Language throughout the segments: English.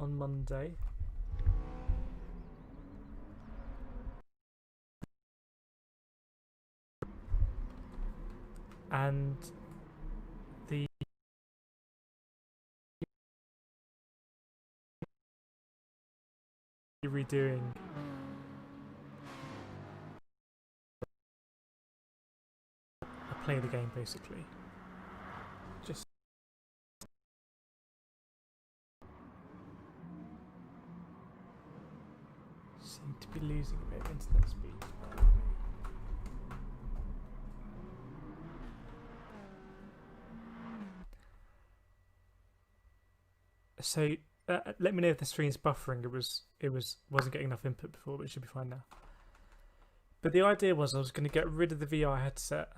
on Monday. And the redoing play the game basically. Just seem to be losing a bit of internet speed. So let me know if the stream's buffering. It wasn't getting enough input before, but it should be fine now. But the idea was I was going to get rid of the VR headset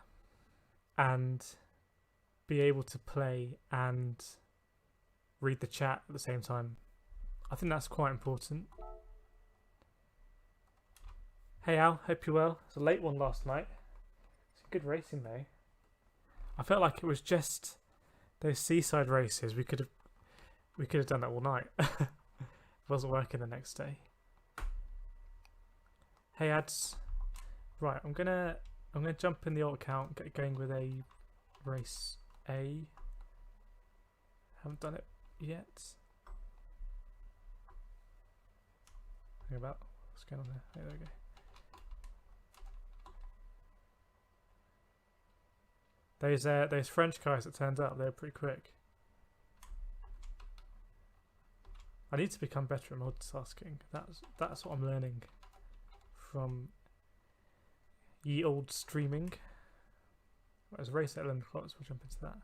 and be able to play and read the chat at the same time. I think that's quite important. Hey Al, hope you're well. It's a late one last night. It's good racing though. I felt like it was just those seaside races. We could have done that all night. It wasn't working the next day. Hey ads. Right, I'm gonna jump in the old account, get going with a race A. Haven't done it yet. Think about what's going on there. There we go. Those French guys that turned up, they were pretty quick. I need to become better at multitasking. That's what I'm learning from ye old streaming. There's a race at 11 o'clock, so we'll jump into that.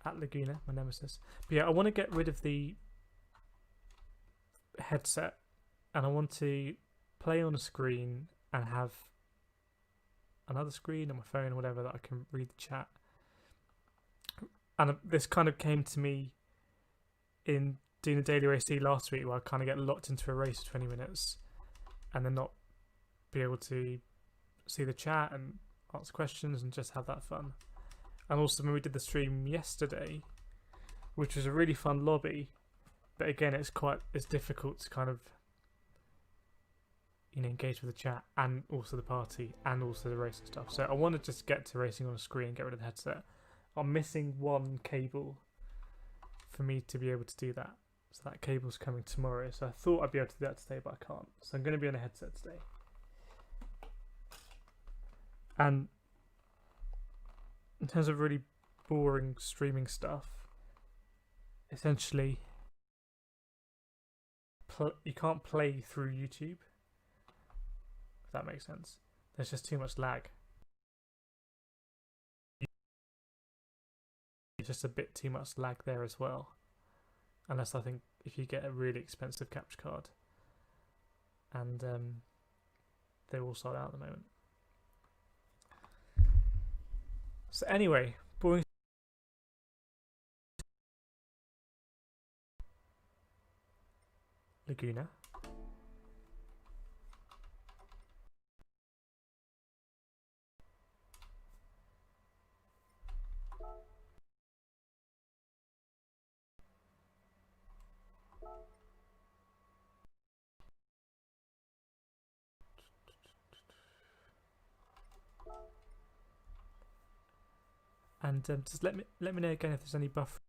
At Laguna, my nemesis. But yeah, I want to get rid of the headset and I want to play on a screen and have another screen on my phone or whatever that I can read the chat. And this kind of came to me in doing a daily race last week, where I kind of get locked into a race for 20 minutes and then not be able to see the chat and answer questions and just have that fun. And also when we did the stream yesterday, which was a really fun lobby, but again it's difficult to kind of engage with the chat and also the party and also the race and stuff. So I want to just get to racing on a screen and get rid of the headset. I'm missing one cable for me to be able to do that. So that cable's coming tomorrow. So I thought I'd be able to do that today, but I can't. So I'm going to be on a headset today. And in terms of really boring streaming stuff, essentially, you can't play through YouTube. If that makes sense. There's just too much lag. It's just a bit too much lag there as well. Unless I think if you get a really expensive capture card. And they're all sold out at the moment. So anyway, boring. Laguna. And just let me know again if there's any buffer.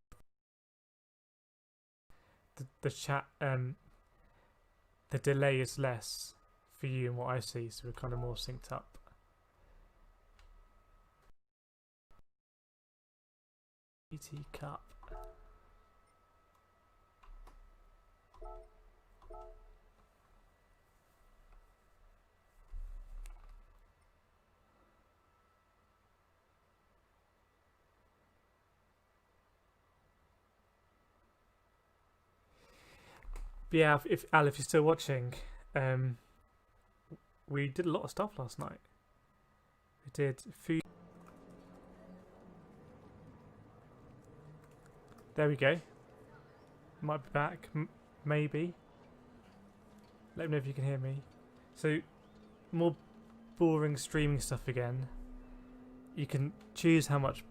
The chat, the delay is less for you and what I see, so we're kind of more synced up. ET Cup. But yeah, if Al, if you're still watching, we did a lot of stuff last night. We did food. There we go. Might be back, maybe. Let me know if you can hear me. So, more boring streaming stuff again. You can choose how much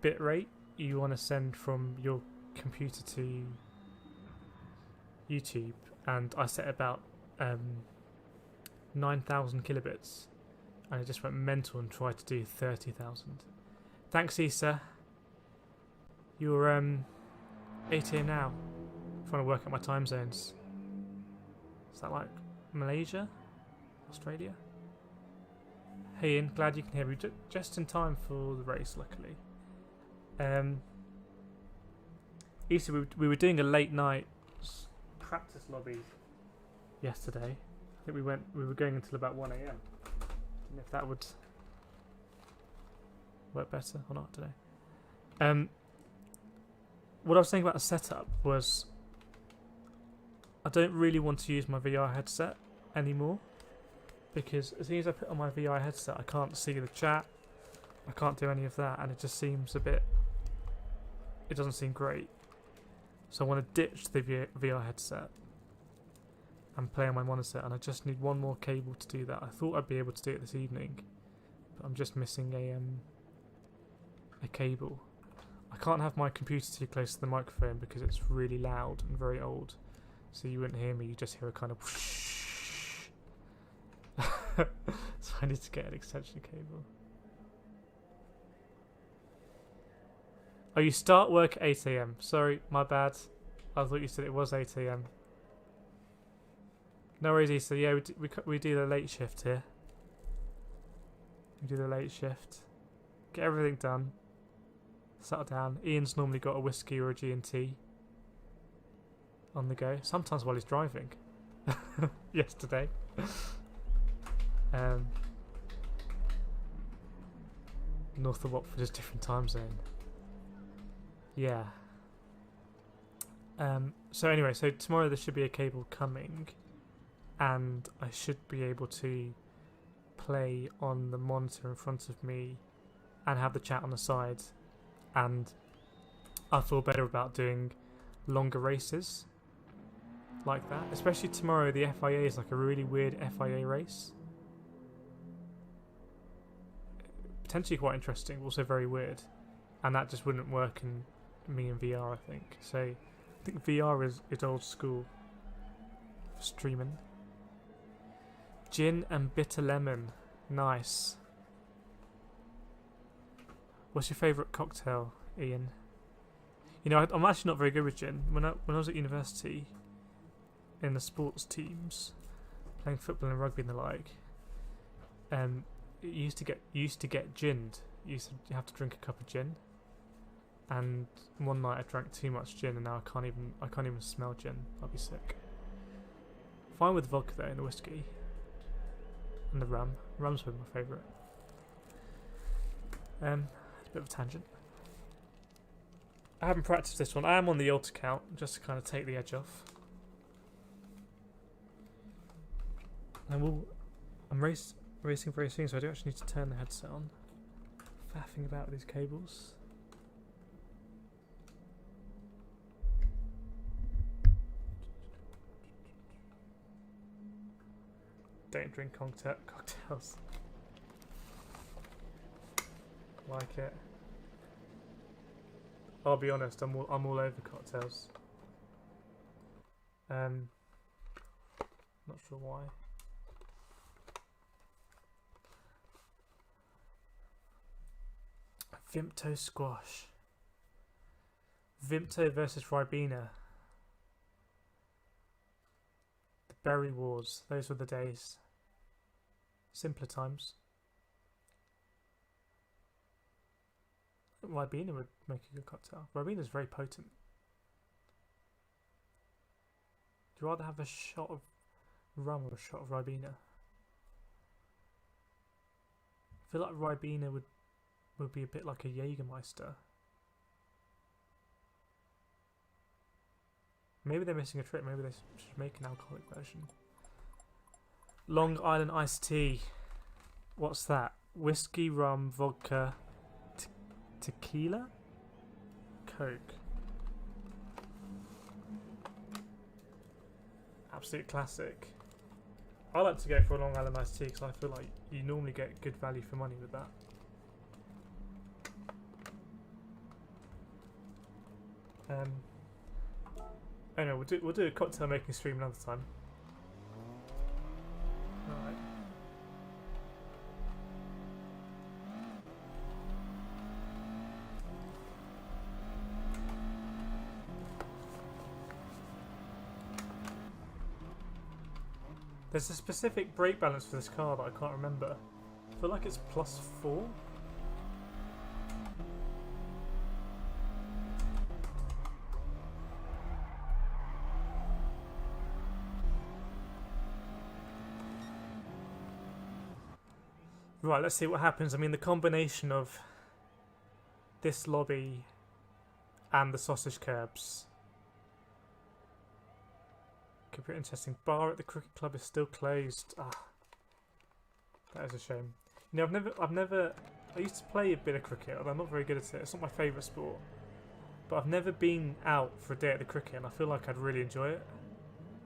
bitrate you want to send from your computer to YouTube, and I set about 9,000 kilobits, and it just went mental and tried to do 30,000. Thanks, Issa. You're 8 AM now. Trying to work out my time zones. Is that like Malaysia? Australia? Hey Ian, glad you can hear me. Just in time for the race, luckily. Issa, we were doing a late night practice lobby yesterday. I think we were going until about 1 AM. And if that would work better or not today. What I was saying about the setup was I don't really want to use my VR headset anymore, because as soon as I put on my VR headset I can't see the chat, I can't do any of that, and it just seems a bit, it doesn't seem great. So I want to ditch the VR headset and play on my monitor, and I just need one more cable to do that. I thought I'd be able to do it this evening, but I'm just missing a cable. I can't have my computer too close to the microphone because it's really loud and very old, so you wouldn't hear me, you just hear a kind of whoosh. So I need to get an extension cable. Oh, you start work at 8 AM. Sorry, my bad. I thought you said it was 8 AM. No worries, Issa. Yeah, we do the late shift here. We do the late shift. Get everything done. Settle down. Ian's normally got a whiskey or a G&T on the go. Sometimes while he's driving. Yesterday. North of Watford is a different time zone. Yeah. So anyway, so tomorrow there should be a cable coming, and I should be able to play on the monitor in front of me and have the chat on the side, and I feel better about doing longer races like that. Especially tomorrow, the FIA is like a really weird FIA race. Potentially quite interesting, but also very weird, and that just wouldn't work in me in VR, I think. So I think VR is old school for streaming. Gin and bitter lemon, nice. What's your favourite cocktail, Ian? You know, I'm actually not very good with gin. When I was at university, in the sports teams, playing football and rugby and the like, it used to get ginned. You used to have to drink a cup of gin. And one night I drank too much gin, and now I can't even smell gin. I'll be sick. Fine with vodka though, and the whiskey, and the rum. Rum's been my favourite. It's a bit of a tangent. I haven't practiced this one. I am on the alt account just to kind of take the edge off. And I'm racing very soon, so I do actually need to turn the headset on. Faffing about with these cables. Don't drink cocktails. Like it. I'll be honest, I'm all over cocktails. Not sure why. Vimto squash. Vimto versus Ribena. The berry wars. Those were the days. Simpler times. Ribena would make a good cocktail. Ribena is very potent. Do you rather have a shot of rum or a shot of Ribena? I feel like Ribena would be a bit like a Jägermeister. Maybe they're missing a trick. Maybe they should make an alcoholic version. Long Island iced tea. What's that? Whiskey, rum, vodka, tequila, Coke. Absolute classic. I like to go for a Long Island iced tea because I feel like you normally get good value for money with that. Anyway, we'll do a cocktail making stream another time. Alright. There's a specific brake balance for this car that I can't remember. I feel like it's +4. Right, let's see what happens. I mean, the combination of this lobby and the sausage curbs could be interesting. Bar at the cricket club is still closed. Ah, that is a shame. You know, I used to play a bit of cricket, although I'm not very good at it. It's not my favourite sport. But I've never been out for a day at the cricket, and I feel like I'd really enjoy it.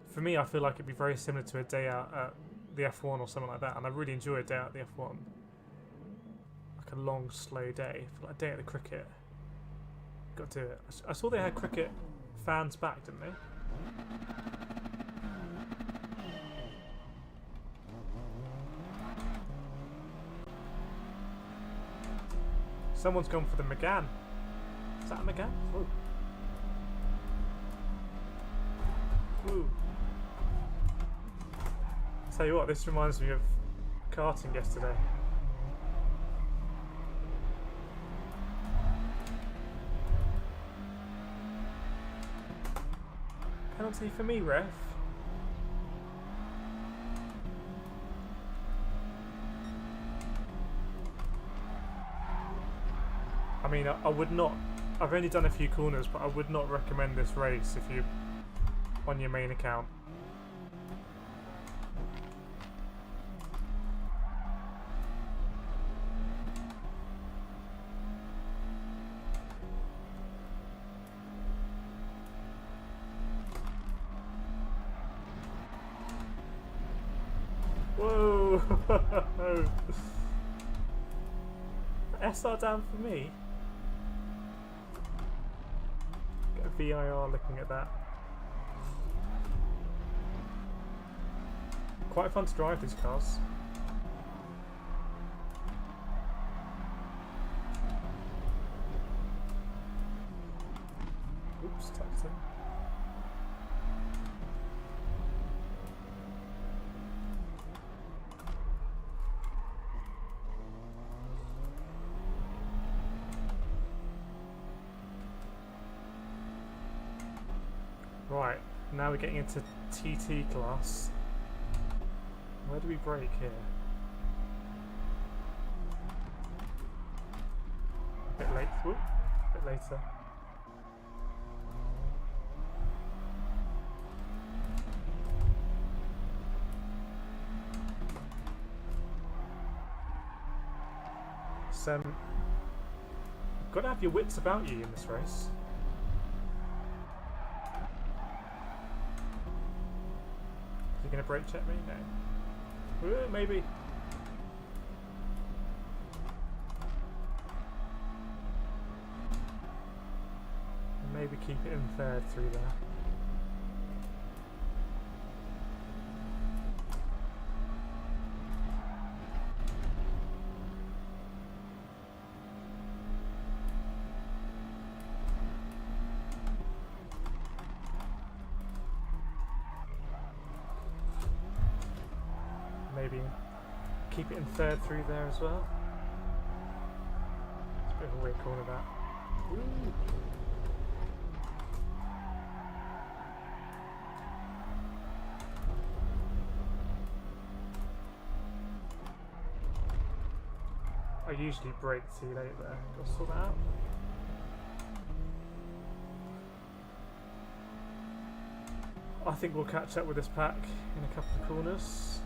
For me, I feel like it'd be very similar to a day out at the F1 or something like that, and I really enjoy a day out at the F1. Like a long, slow day. For like a day at the cricket. Got to do it. I saw they had cricket fans back, didn't they? Someone's gone for the McGann. Is that a McGann? Whoa. Woo. Tell you what, this reminds me of karting yesterday. Penalty for me, ref. I mean, I would not. I've only done a few corners, but I would not recommend this race if you're on your main account. Whoa! SR down for me. Get a VIR looking at that. Quite fun to drive these cars. Oops, touched him. Right, now we're getting into TT class. Where do we brake here? A bit late. Whoop, a bit later. You've got to have your wits about you in this race. Is he going to brake check me? No. Ooh, maybe. Maybe keep it in third through there. Maybe keep it in third through there as well. It's a bit of a weird corner that. Ooh. I usually brake too late there. Got to sort that out. I think we'll catch up with this pack in a couple of corners.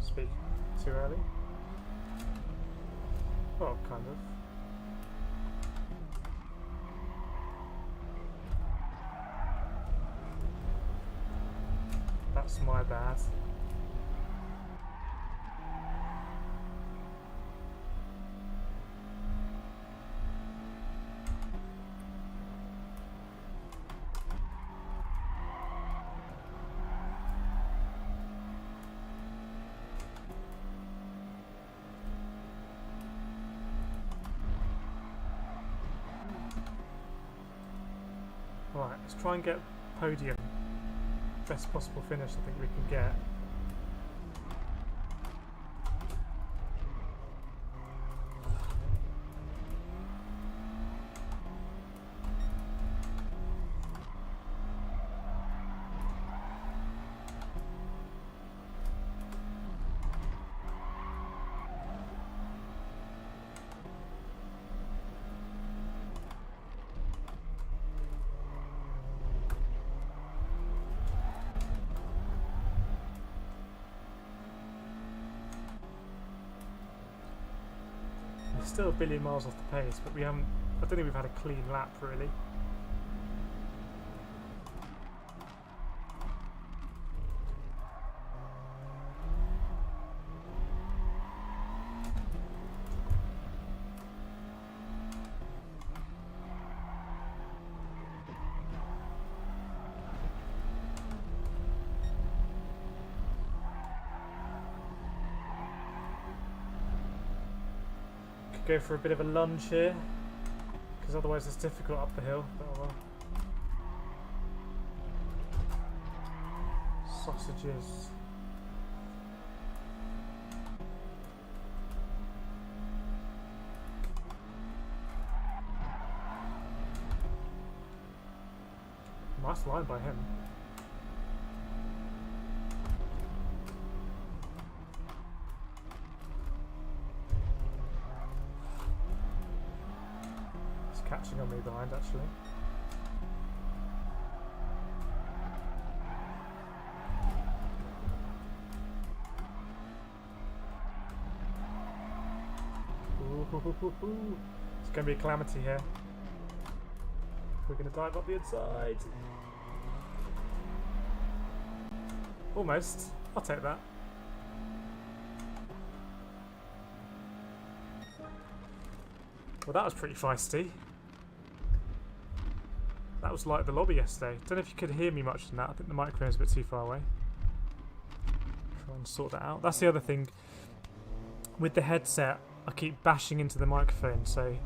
Speak too early? Well, kind of. That's my bad. Right, let's try and get podium. Best possible finish I think we can get. Still a billion miles off the pace, but we haven't. I don't think we've had a clean lap really. Go for a bit of a lunge here, because otherwise it's difficult up the hill. But oh well. Sausages. Nice line by him. Catching on me behind actually. Ooh. It's going to be a calamity here. We're going to dive up the inside. Almost. I'll take that. Well, that was pretty feisty. That was like the lobby yesterday. Don't know if you could hear me much in that. I think the microphone is a bit too far away. Try and sort that out. That's the other thing. With the headset, I keep bashing into the microphone, so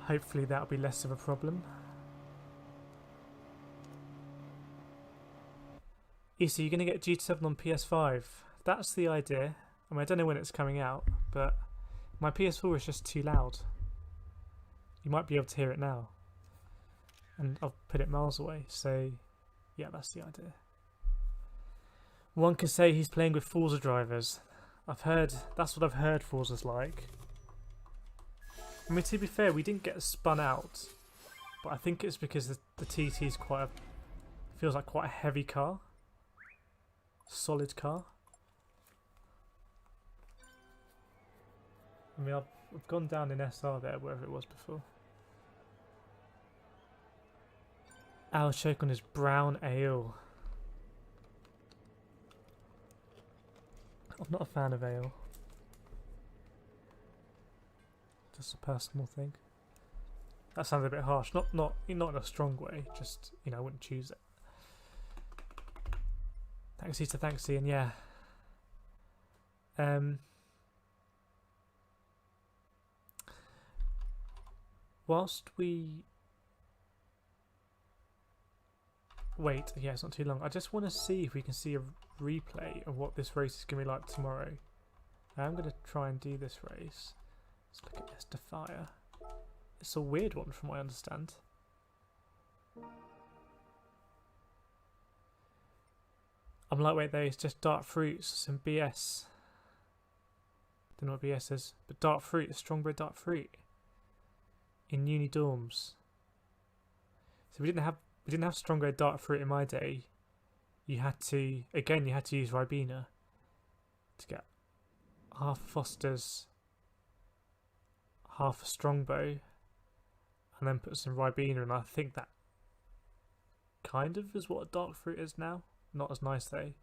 hopefully that'll be less of a problem. So you're going to get GT7 on PS5. That's the idea. I mean, I don't know when it's coming out, but my PS4 is just too loud. You might be able to hear it now. And I've put it miles away, so yeah, that's the idea. One could say he's playing with Forza drivers. That's what I've heard Forza's like. I mean, to be fair, we didn't get spun out, but I think it's because the TT is feels like quite a heavy car. Solid car. I mean, I've gone down in SR there, wherever it was before. I'll choke on his brown ale. I'm not a fan of ale. Just a personal thing. That sounded a bit harsh. Not in a strong way. Just, you know, I wouldn't choose it. Thanks, Ian. Yeah. Whilst we wait, yeah, it's not too long. I just want to see if we can see a replay of what this race is going to be like tomorrow. I'm going to try and do this race. Let's look at this Tyre. It's a weird one from what I understand. I'm lightweight though, it's just dark fruits, some BS. Don't know what BS is, but dark fruit, strawberry dark fruit. In uni dorms. So we didn't have strawberry dark fruit in my day. You had to use Ribena to get half a Foster's, half a Strongbow, and then put some Ribena, and I think that kind of is what a dark fruit is now. Not as nice though. It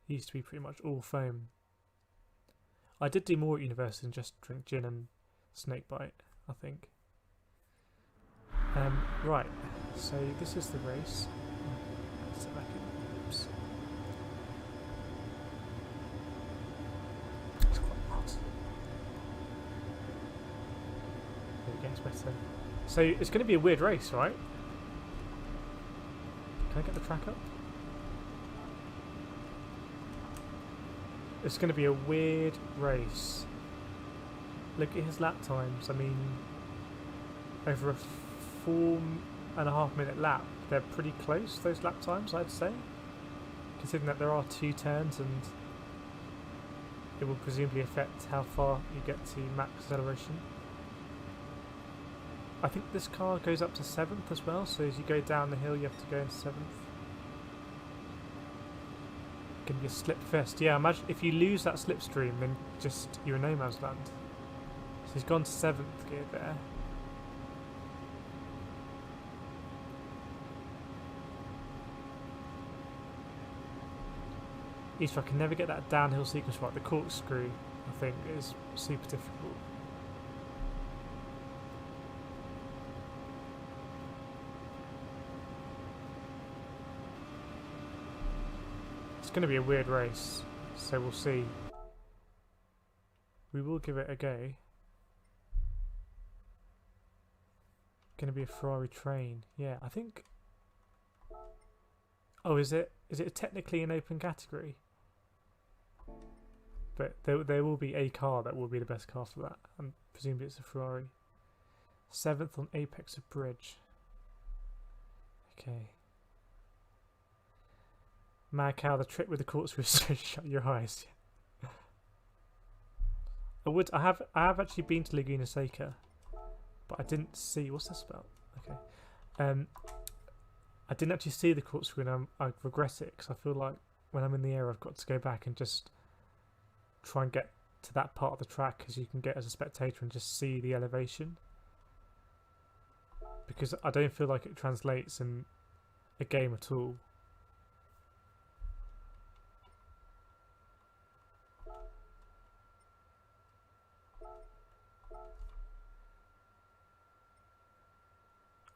used to be pretty much all foam. I did do more at university than just drink gin and snakebite, I think. Right, so this is the race. Sit back in. Oops. It's quite hot. It gets better. So it's going to be a weird race, right? Can I get the track up? It's going to be a weird race. Look at his lap times. I mean, over a 4.5 minute lap, they're pretty close, those lap times, I'd say. Considering that there are 2 turns and it will presumably affect how far you get to max acceleration. I think this car goes up to 7th as well, so as you go down the hill you have to go into 7th. Can be a slip fest. Yeah, imagine if you lose that slipstream, then just you're in no man's land. So he's gone to 7th gear there. If I can never get that downhill sequence right, the corkscrew I think is super difficult. It's going to be a weird race, so we'll see. We will give it a go. Going to be a Ferrari train. Yeah, I think... Oh, is it technically an open category? But there will be a car that will be the best car for that, and presumably it's a Ferrari. 7th on Apex of Bridge. Okay. Mad cow, the trick with the corkscrew is to shut your eyes. I have actually been to Laguna Seca, but I didn't see. What's this about? Okay. I didn't actually see the corkscrew, and I regret it because I feel like when I'm in the air, I've got to go back and just try and get to that part of the track, because you can get as a spectator and just see the elevation. Because I don't feel like it translates in a game at all.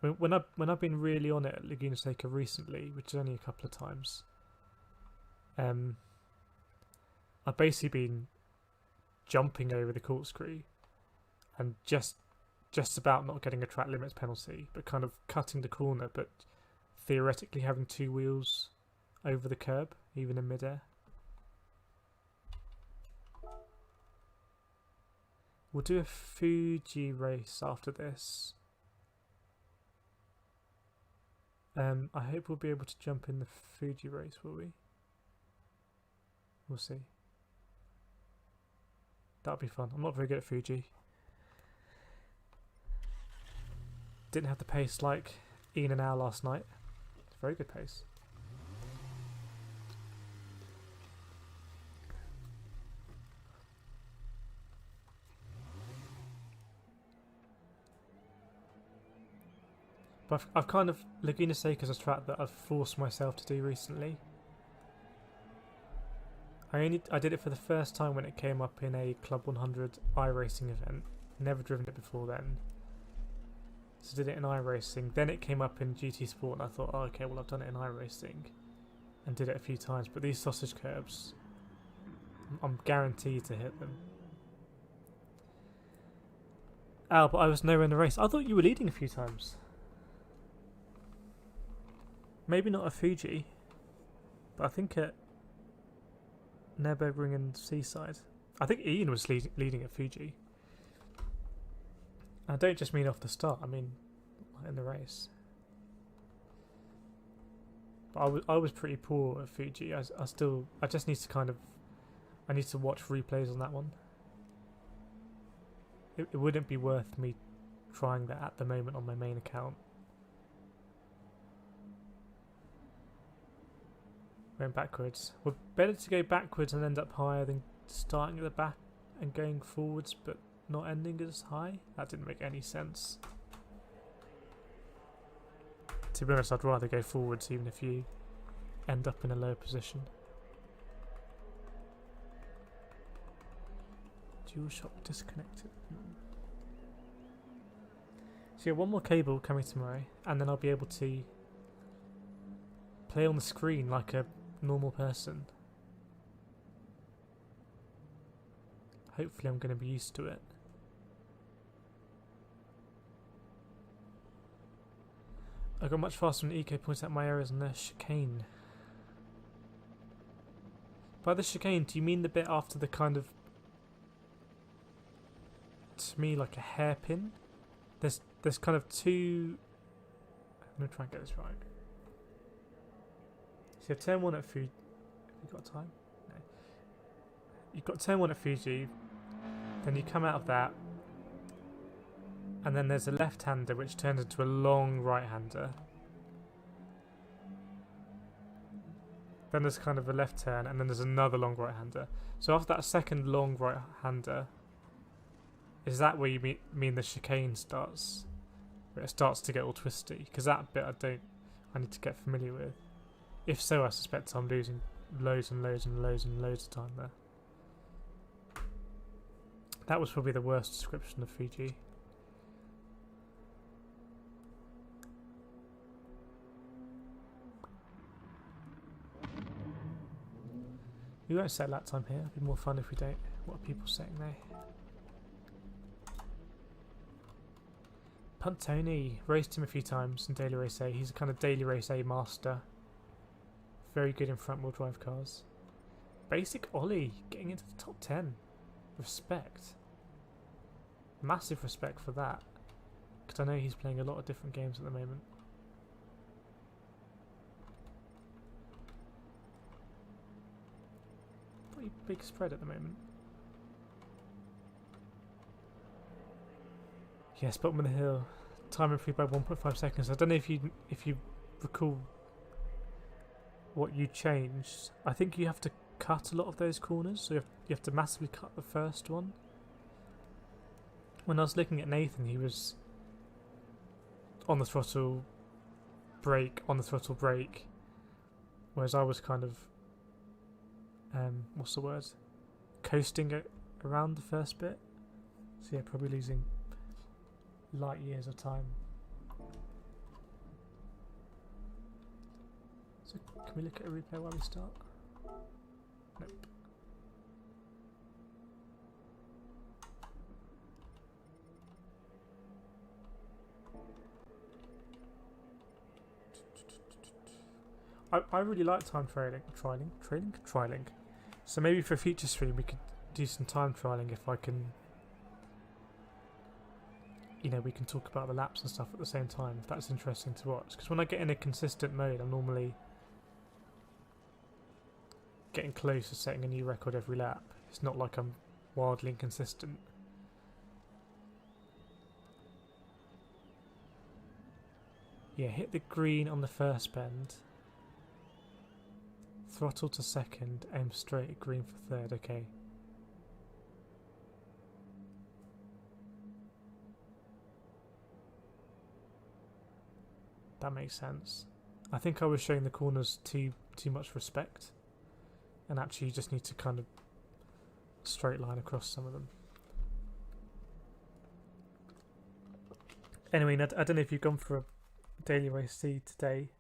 I mean, when I've been really on it at Laguna Seca recently, which is only a couple of times, I've basically been jumping over the corkscrew and just about not getting a track limits penalty, but kind of cutting the corner, but theoretically having 2 wheels over the curb, even in midair. We'll do a Fuji race after this. I hope we'll be able to jump in the Fuji race, will we? We'll see. That'll be fun. I'm not very good at Fuji. Didn't have the pace like Ian and Al last night. It's very good pace. But I've kind of... Laguna Seca is a track that I've forced myself to do recently. I did it for the first time when it came up in a Club 100 iRacing event. Never driven it before then. So did it in iRacing. Then it came up in GT Sport and I thought, oh, okay, well I've done it in iRacing. And did it a few times. But these sausage curbs, I'm guaranteed to hit them. Al, but I was nowhere in the race. I thought you were leading a few times. Maybe not at Fuji, but I think at Nürburgring and Seaside. I think Ian was leading at Fuji. I don't just mean off the start, I mean in the race. But I was pretty poor at Fuji. I just need to I need to watch replays on that one. It wouldn't be worth me trying that at the moment on my main account. Going backwards. Well, better to go backwards and end up higher than starting at the back and going forwards but not ending as high. That didn't make any sense. To be honest, I'd rather go forwards even if you end up in a lower position. DualShock disconnected. So yeah, one more cable coming tomorrow and then I'll be able to play on the screen like a normal person. Hopefully I'm going to be used to it. I got much faster when Eco points out my errors on the chicane. By the chicane, do you mean the bit after the kind of, to me, like a hairpin? There's kind of two. I'm gonna try and get this right. So you have turn 1 at Fuji. Have you got time? No. You've got turn 1 at Fuji. Then you come out of that. And then there's a left-hander which turns into a long right-hander. Then there's kind of a left turn, and then there's another long right-hander. So after that second long right-hander, is that where you mean the chicane starts? Where it starts to get all twisty? Because that bit I need to get familiar with. If so, I suspect I'm losing loads and loads and loads and loads of time there. That was probably the worst description of Fiji. We won't set lap time here. It'd be more fun if we don't. What are people saying there? Punt Tony. Raced him a few times in Daily Race A. He's a kind of Daily Race A master. Very good in front wheel drive cars. Basic Ollie. Getting into the top 10. Respect. Massive respect for that. Because I know he's playing a lot of different games at the moment. Pretty big spread at the moment. Yes, bottom of the hill. Time improved by 1.5 seconds. I don't know if you recall what you changed. I think you have to cut a lot of those corners, so you have to massively cut the first one. When I was looking at Nathan, he was on the throttle, brake, on the throttle, brake, whereas I was kind of what's the word? Coasting it around the first bit. So yeah, probably losing light years of time. So can we look at a replay while we start? Nope. I really like time trialing. So maybe for a future stream we could do some time trialing if I can, you know, we can talk about the laps and stuff at the same time if that's interesting to watch. Because when I get in a consistent mode, I'm normally getting close to setting a new record every lap. It's not like I'm wildly inconsistent. Yeah, hit the green on the first bend. Throttle to second, aim straight at green for third, okay. That makes sense. I think I was showing the corners too much respect, and actually you just need to kind of straight line across some of them. Anyway, I don't know if you've gone for a daily race C today.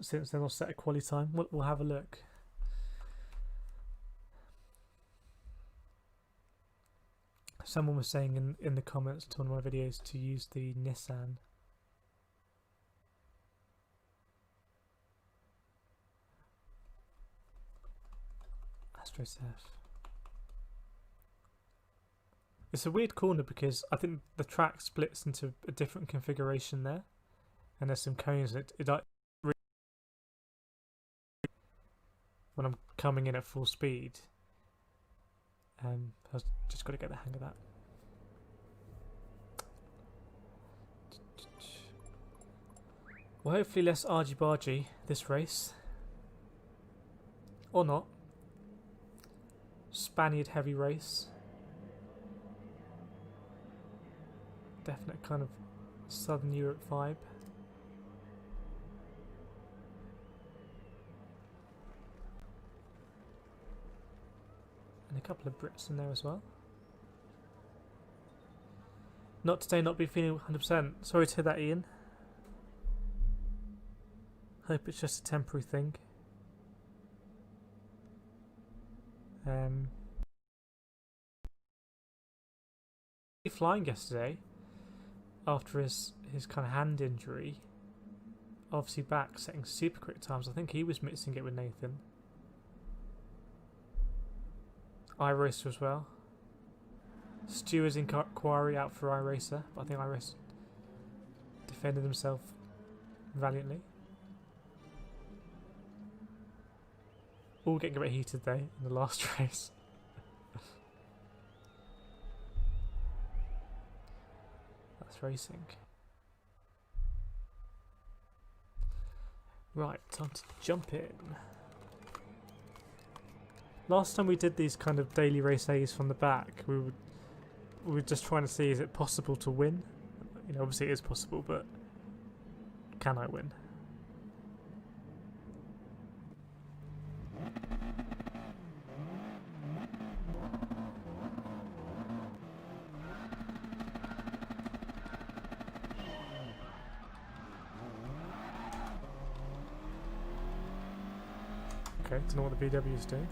Since then I'll set a quali time. We'll have a look. Someone was saying in the comments to one of my videos to use the Nissan. AstroSurf. It's a weird corner because I think the track splits into a different configuration there, and there's some cones that when I'm coming in at full speed. I've just got to get the hang of that. Well, hopefully less argy-bargy this race. Or not. Spaniard heavy race. Definite kind of Southern Europe vibe. And a couple of Brits in there as well. Not today, not be feeling 100%. Sorry to hear that, Ian. Hope it's just a temporary thing. Flying yesterday after his kind of hand injury. obviously back setting super quick times. I think he was mixing it with Nathan. iRacer as well. Stu is in Quarry out for iRacer, but I think iRacer defended himself valiantly. All getting a bit heated though in the last race. That's racing. Right, time to jump in. Last time we did these kind of daily race A's from the back, we were just trying to see, is it possible to win? You know, obviously it is possible, but can I win? Okay, don't know what the VW is doing.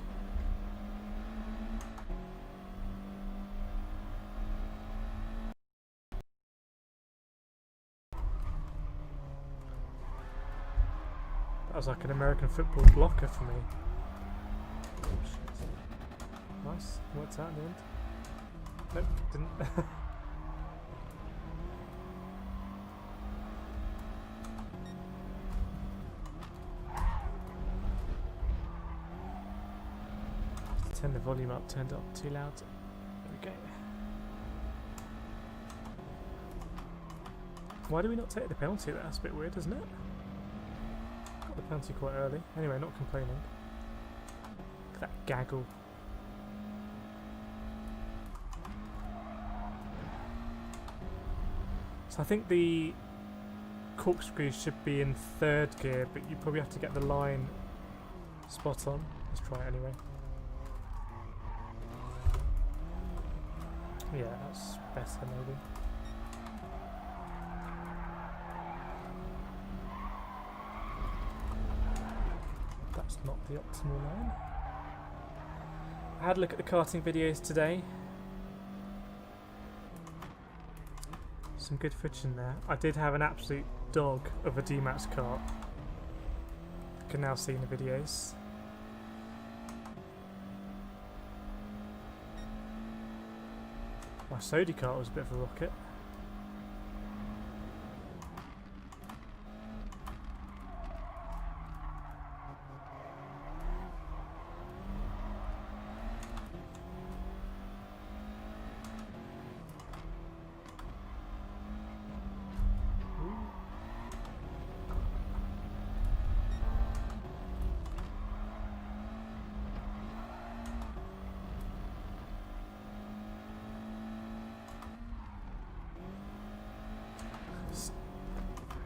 That was like an American football blocker for me. Oh, shit. Nice. Worked out in the end. Nope, didn't. Turn the volume up, turned up too loud. There we go. Why do we not take the penalty there? That's a bit weird, isn't it? Got the penalty quite early. Anyway, not complaining. Look at that gaggle. So I think the corkscrew should be in third gear, but you probably have to get the line spot on. Let's try it anyway. Yeah, that's better maybe. That's not the optimal line. I had a look at the karting videos today. Some good footage in there. I did have an absolute dog of a D-Max kart. You can now see in the videos. My Sodi kart was a bit of a rocket.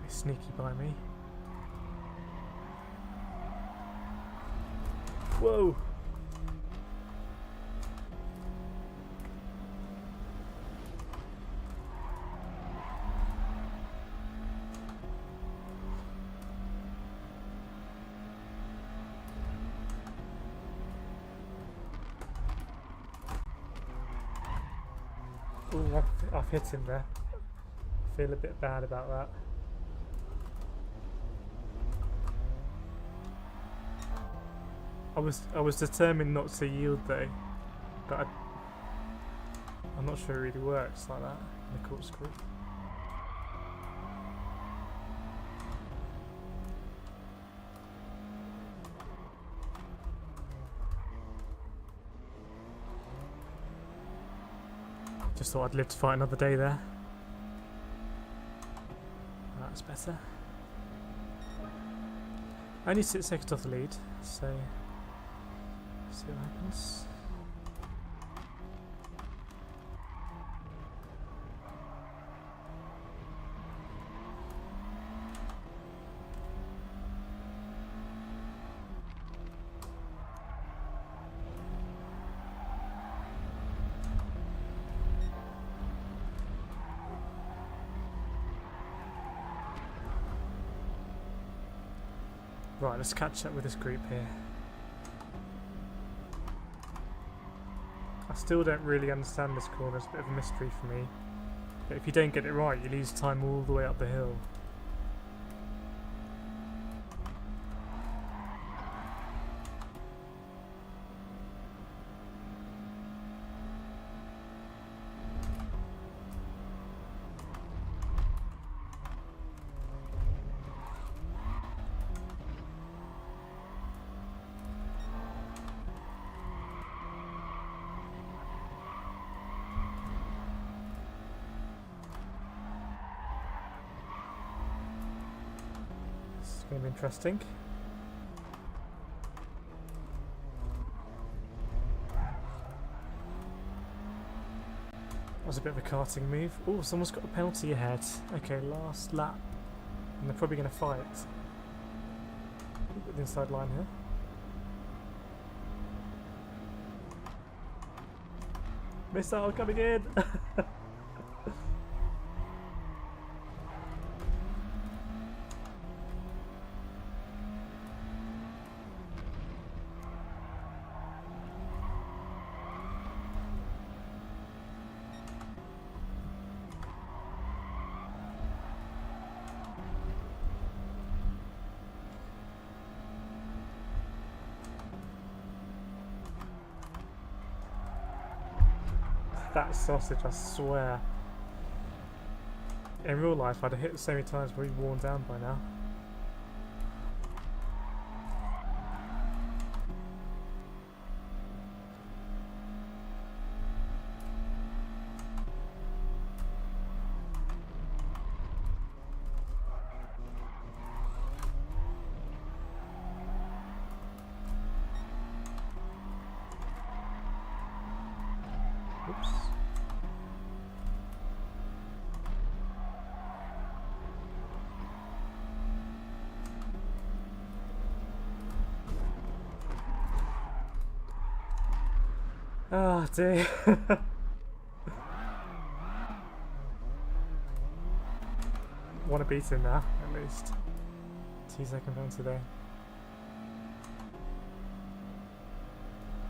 Sneaky by me. Whoa! Ooh, I've hit him there. I feel a bit bad about that. I was determined not to yield though, but I'm not sure it really works like that in the corkscrew. Just thought I'd live to fight another day there. That's better. I only sit second off the lead, so see what happens. Right, let's catch up with this group here. I still don't really understand this corner, it's a bit of a mystery for me. But if you don't get it right, you lose time all the way up the hill. going to be interesting. That was a bit of a karting move. Oh, someone's got a penalty ahead. Okay, last lap. And they're probably going to fight. Look at the inside line here. Missile coming in! That sausage, I swear. In real life, I'd have hit it so many times, probably worn down by now. Oops. Oh dear. Want to beat him now, at least. 2 seconds down today.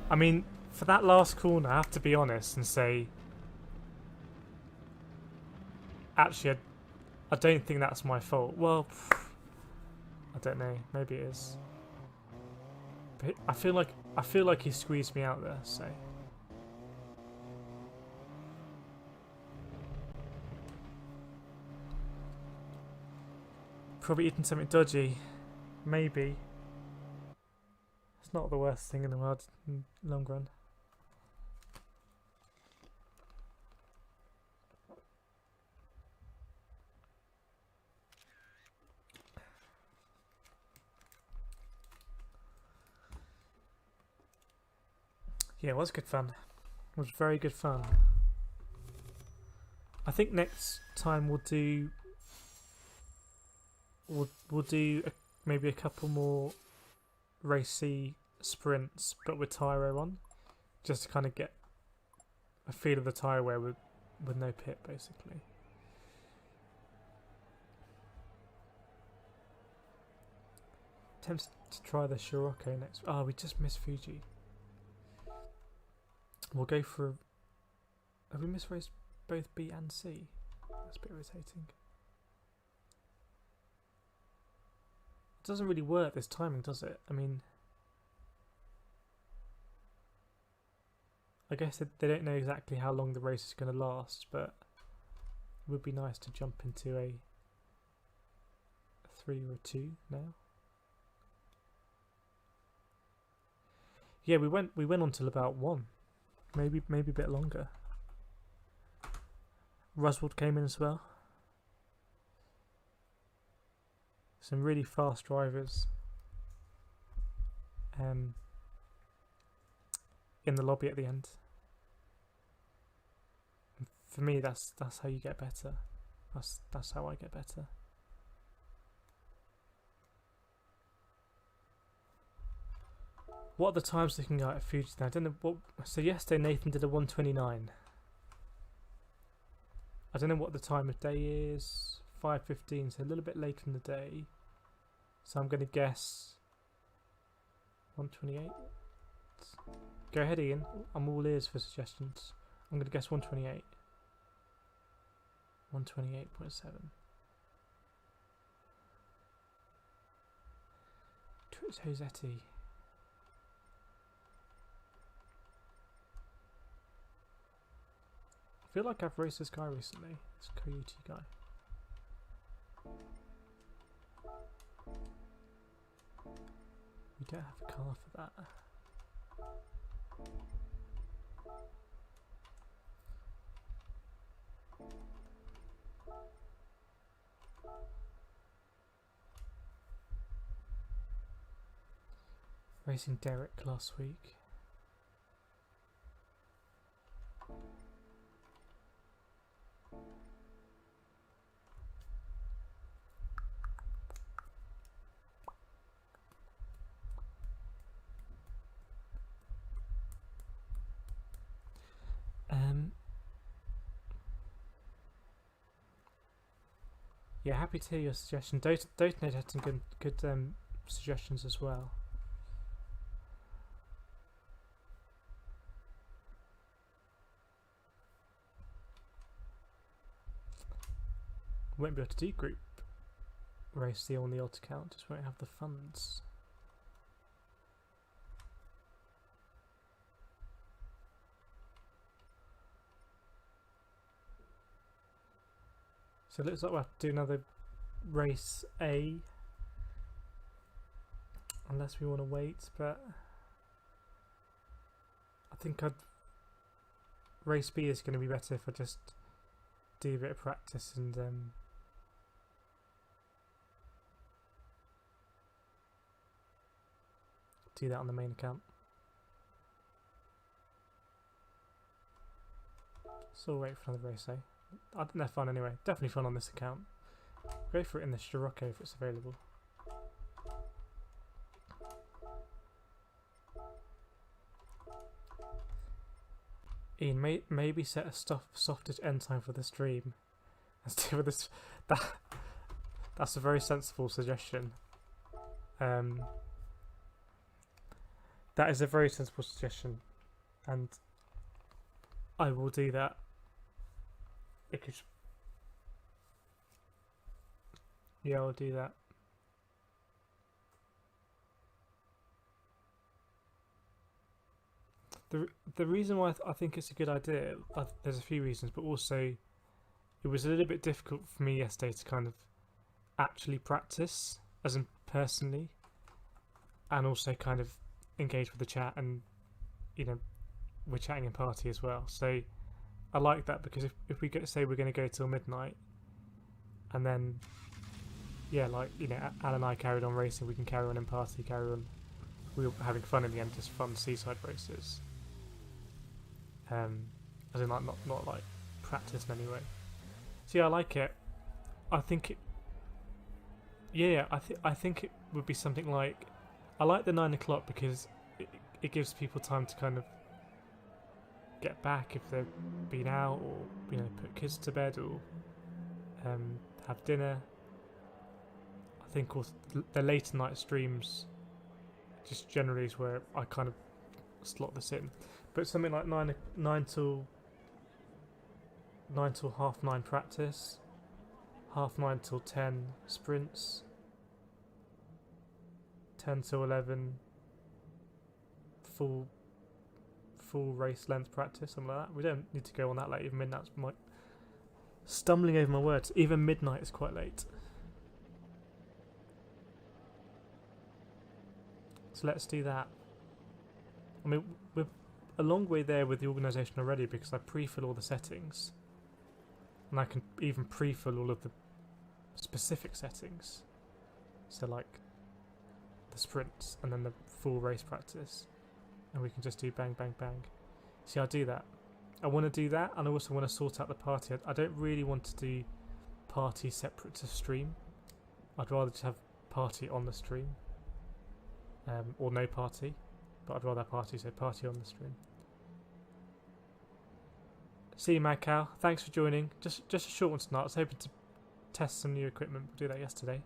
I mean, for that last corner, I have to be honest and say, actually, I don't think that's my fault. Well, I don't know. Maybe it is. But I feel like he squeezed me out there. So. Probably eating something dodgy. Maybe. It's not the worst thing in the world in the long run. Yeah, it was good fun. It was very good fun. I think next time we'll do maybe a couple more racy sprints, but with Tyre on, just to kind of get a feel of the tyre wear with no pit, basically. Attempts to try the Scirocco next. Oh, we just missed Fuji. We'll go for. Have we missed race both B and C? That's a bit irritating. It doesn't really work this timing, does it? I mean, I guess they don't know exactly how long the race is going to last, but it would be nice to jump into a 3 or a 2 now. Yeah, we went on till about 1. Maybe a bit longer. Ruswold came in as well. Some really fast drivers in the lobby at the end. For me, that's how you get better. That's how I get better. What are the times looking like at Fuji now? I don't know what. So yesterday Nathan did a 1:29. I don't know what the time of day is. 5:15, so a little bit later in the day. So I'm going to guess 1:28. Go ahead, Ian. I'm all ears for suggestions. I'm going to guess 1:28. 1:28.7. Twitch Josetti. I feel like I've raced this guy recently. This Coyote guy. We don't have a car for that. Racing Derek last week. Yeah, happy to hear your suggestion. Dotonate had some good suggestions as well. Won't be able to do group race deal on the alt account, just won't have the funds. So it looks like we'll have to do another race A, unless we want to wait, but I think race B is going to be better if I just do a bit of practice and do that on the main account. So we'll wait for another race A. I think they're fun anyway. Definitely fun on this account. Go for it in the Scirocco if it's available. Ian, maybe set a softish end time for the stream. Let's do with this. That's a very sensible suggestion. That is a very sensible suggestion, and I will do that. Because yeah, I'll do that. The reason why I think it's a good idea, there's a few reasons, but also it was a little bit difficult for me yesterday to kind of actually practice, as in personally, and also kind of engage with the chat, and you know, we're chatting in party as well. So I like that, because if we say we're going to go till midnight, and then yeah, like, you know, Al and I carried on racing, we can carry on in party, carry on. We were having fun in the end, just fun seaside races. As in, like, not like practice in any way. So yeah, I like it. I think it. Yeah, I think it would be something like. I like the 9 o'clock because it gives people time to kind of get back if they've been out, or you know, put kids to bed, or have dinner. I think also the later night streams just generally is where I kind of slot this in. But something like 9 till 9:30 practice, 9:30 till 10 sprints, 10 till 11 full race length practice, something like that. We don't need to go on that late. Even midnight's stumbling over my words. Even midnight is quite late. So let's do that. I mean, we're a long way there with the organisation already, because I pre-fill all the settings, and I can even pre-fill all of the specific settings. So like the sprints and then the full race practice, and we can just do bang, bang, bang. See, I'll do that. I want to do that, and I also want to sort out the party. I don't really want to do party separate to stream. I'd rather just have party on the stream. Or no party, but I'd rather have party, so party on the stream. See you, Mad Cow. Thanks for joining. Just a short one tonight. I was hoping to test some new equipment. We'll do that yesterday.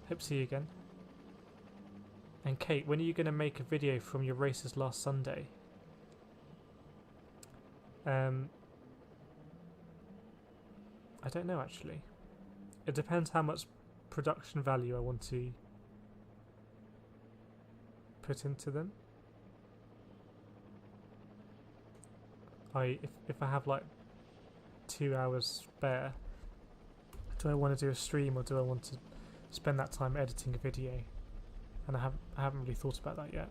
Hope to see you again. And Kate, when are you going to make a video from your races last Sunday? I don't know, actually. It depends how much production value I want to put into them. If I have like 2 hours spare, do I want to do a stream, or do I want to spend that time editing a video? And I haven't really thought about that yet.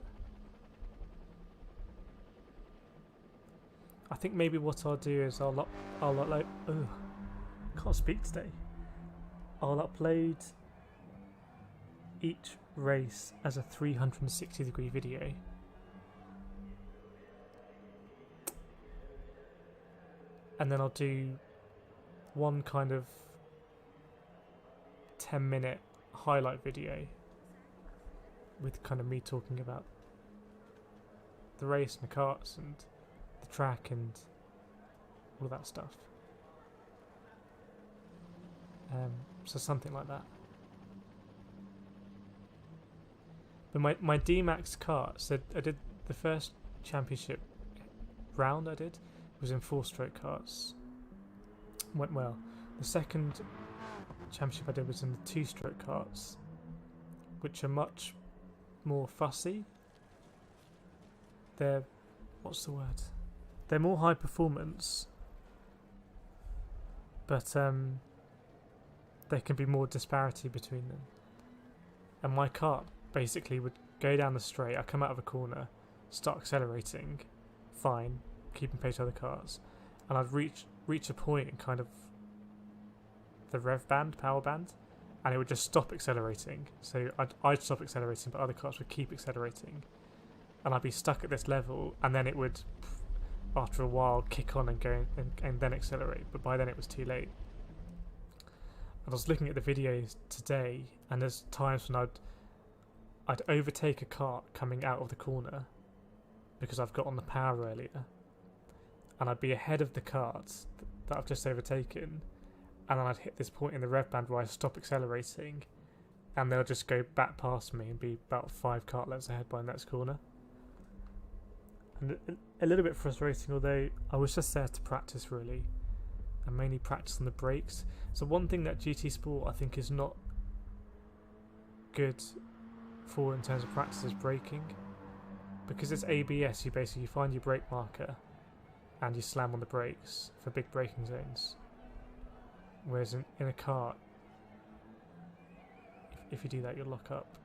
I think maybe what I'll do is I'll upload. Oh, can't speak today. I'll upload each race as a 360-degree video. And then I'll do one kind of 10-minute highlight video with kind of me talking about the race and the karts and the track and all of that stuff. So something like that. But my D-Max kart, so I did the first championship round was in 4-stroke karts. Went well. The second championship I did was in the 2-stroke karts, which are much more fussy. They're, what's the word? They're more high performance, but there can be more disparity between them. And my kart basically would go down the straight, I come out of a corner, start accelerating, fine, keeping pace with other cars, and I'd reach a point in kind of the rev band, power band, and it would just stop accelerating. So I'd stop accelerating, but other cars would keep accelerating, and I'd be stuck at this level, and then it would, after a while, kick on and go and then accelerate, but by then it was too late. And I was looking at the videos today, and there's times when I'd overtake a cart coming out of the corner because I've got on the power earlier, and I'd be ahead of the carts that I've just overtaken, and then I'd hit this point in the rev band where I stop accelerating, and they'll just go back past me and be about 5 kart lengths ahead by the next corner. And a little bit frustrating, although I was just there to practice really, and mainly practice on the brakes. So one thing that GT Sport I think is not good for in terms of practice is braking. Because it's ABS, you basically find your brake marker and you slam on the brakes for big braking zones. Whereas in a kart, if you do that, you'll lock up.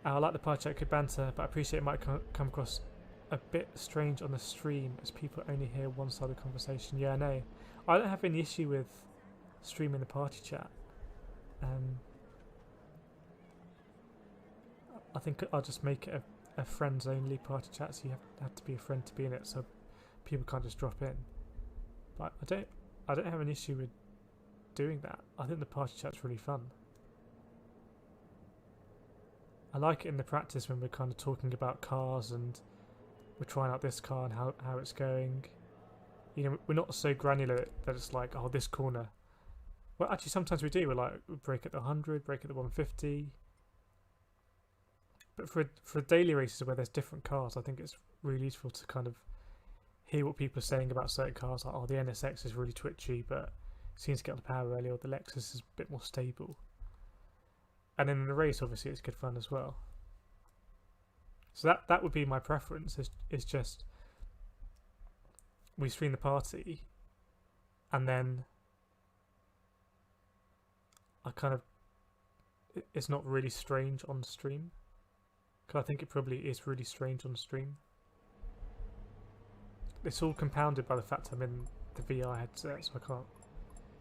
I like the party chat, good banter, but I appreciate it might come across a bit strange on the stream as people only hear one side of the conversation. Yeah, I know. I don't have any issue with streaming the party chat. I think I'll just make it a friends only party chat, so you have to be a friend to be in it, so people can't just drop in. But I don't have an issue with doing that. I think the party chat's really fun. I like it in the practice when we're kind of talking about cars and we're trying out this car and how it's going. You know, we're not so granular that it's like, oh, this corner. Well, actually, sometimes we do. We're like, we brake at the 100, brake at the 150. But for daily races where there's different cars, I think it's really useful to kind of hear what people are saying about certain cars. Like, oh, the NSX is really twitchy, but seems to get on the power early, or the Lexus is a bit more stable. And then in the race, obviously, it's good fun as well. So that would be my preference, is just we stream the party and then I kind of, it's not really strange on stream, because I think it probably is really strange on stream. It's all compounded by the fact I'm in the VR headset, so I can't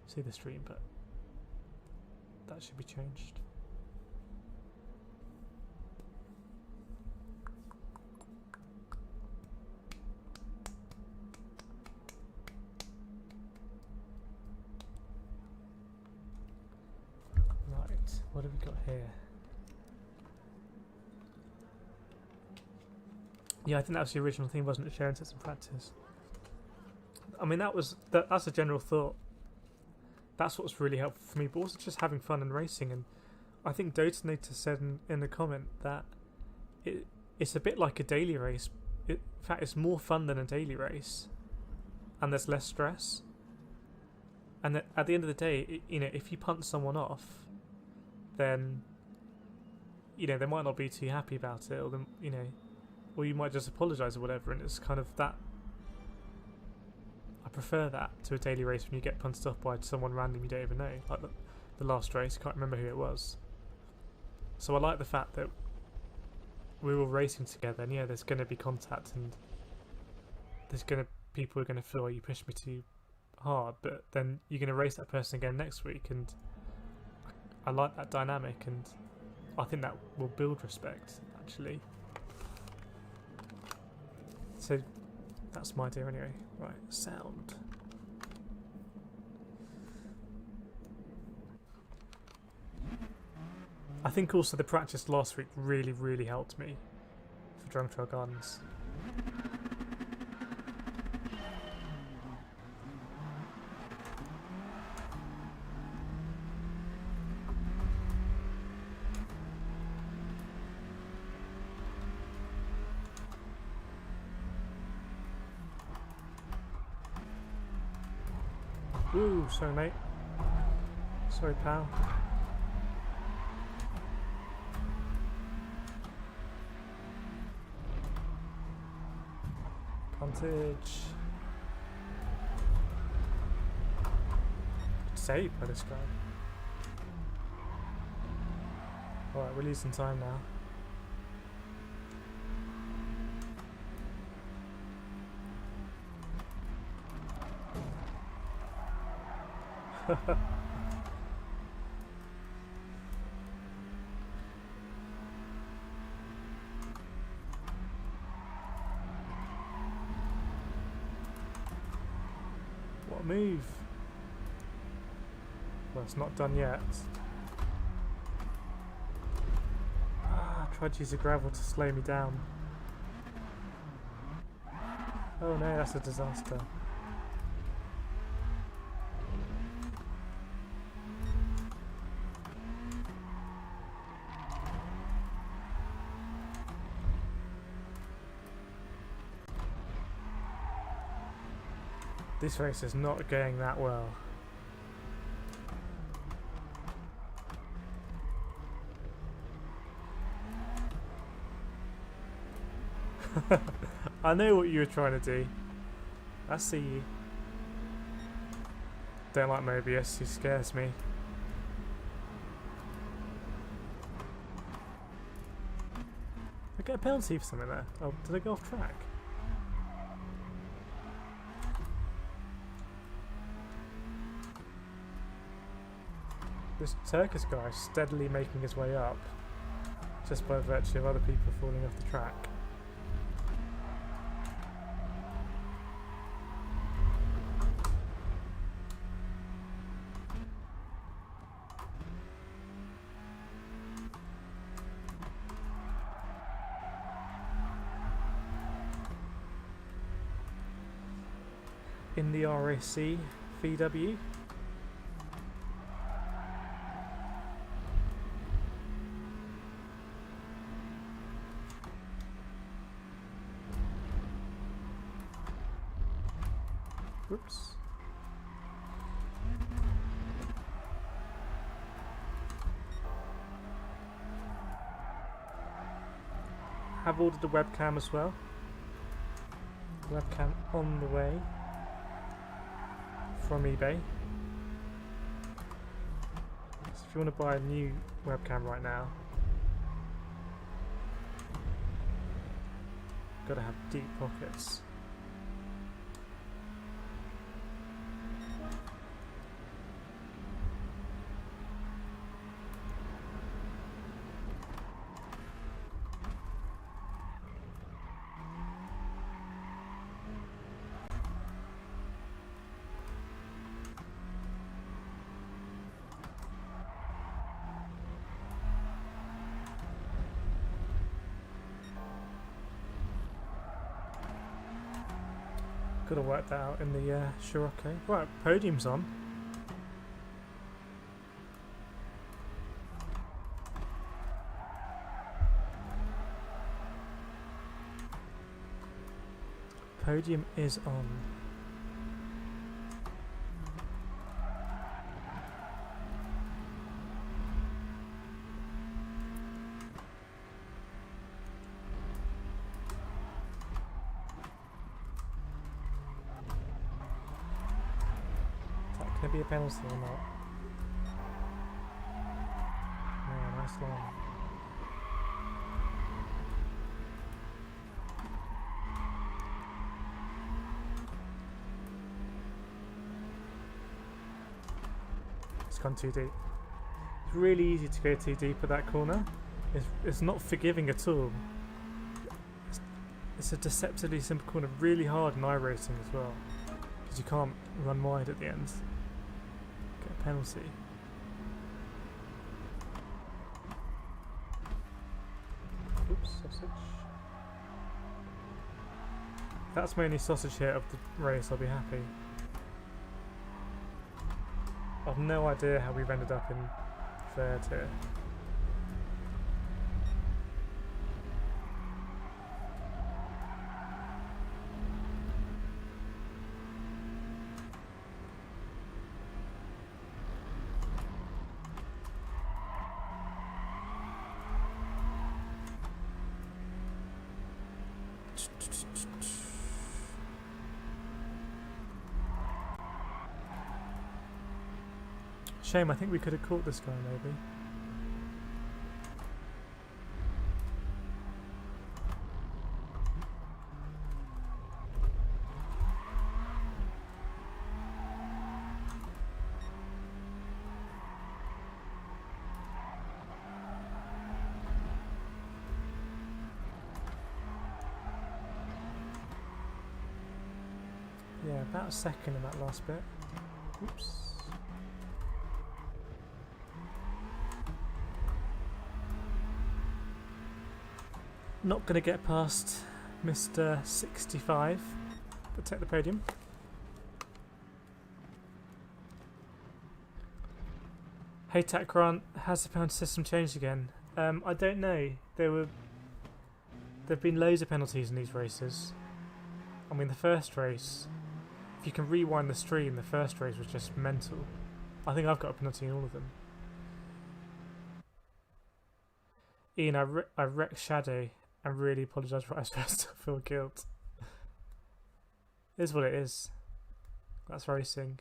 see the stream, but that should be changed. What have we got here? Yeah, I think that was the original thing, wasn't it? Sharing sets and practice. I mean, that's a general thought. That's what's really helpful for me, but also just having fun and racing. And I think Dotanator said in the comment that it's a bit like a daily race. In fact, it's more fun than a daily race, and there's less stress. And at the end of the day, if you punt someone off, then they might not be too happy about it, or you might just apologise or whatever, and it's kind of that. I prefer that to a daily race when you get punted off by someone random you don't even know, like the last race. I can't remember who it was. So I like the fact that we're all racing together, and there's going to be contact, and people are going to feel like you pushed me too hard, but then you're going to race that person again next week, and I like that dynamic, and I think that will build respect, actually. So that's my idea anyway. Right, sound. I think also the practice last week really, really helped me for Drunk Trail Gardens. Ooh, sorry mate. Sorry pal. Puntage. Save by this guy. Alright, we're losing time now. What a move! Well, it's not done yet. Ah, I tried to use the gravel to slow me down. Oh no, that's a disaster. This race is not going that well. I know what you were trying to do. I see you. Don't like Mobius, he scares me. I get a penalty for something there. Oh, did I go off track? This Turkish guy is steadily making his way up, just by virtue of other people falling off the track. In the RAC VW. Whoops. Have ordered a webcam as well. Webcam on the way from eBay. So if you want to buy a new webcam right now, gotta have deep pockets. Could have worked that out in the Scirocco. Right, podium's on. Podium is on. Be a penalty or not? No, nice line. It's gone too deep. It's really easy to go too deep at that corner. It's not forgiving at all. It's a deceptively simple corner, really hard in iRacing as well, because you can't run wide at the end. Get a penalty. Oops, sausage. If that's my only sausage hit of the race, I'll be happy. I've no idea how we've ended up in third here. Shame, I think we could have caught this guy maybe. Yeah, about a second in that last bit. Oops. Not going to get past Mr. 65, but take the podium. Hey Takran, has the penalty system changed again? I don't know. There've been loads of penalties in these races. I mean, the first race, if you can rewind the stream, the first race was just mental. I think I've got a penalty in all of them. Ian, I wrecked Shadow. I really apologise for what I supposed to feel guilt. It is what it is. That's racing.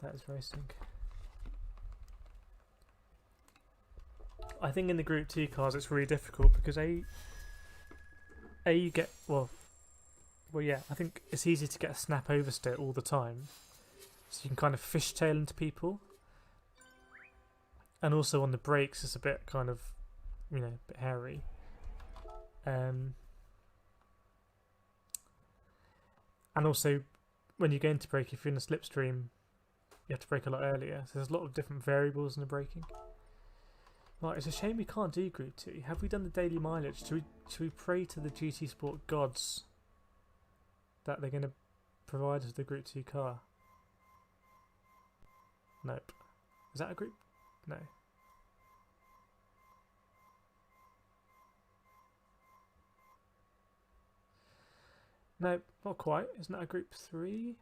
That is racing. I think in the Group 2 cars it's really difficult because A you get, well yeah, I think it's easy to get a snap oversteer all the time. So you can kind of fishtail into people. And also on the brakes, it's a bit kind of, you know, a bit hairy. And also, when you go into brake, if you're in a slipstream, you have to brake a lot earlier. So there's a lot of different variables in the braking. Right, it's a shame we can't do Group 2. Have we done the daily mileage? Should we pray to the GT Sport gods that they're going to provide us with the Group 2 car? Nope. Is that a group? No. No, not quite. Isn't that a Group 3?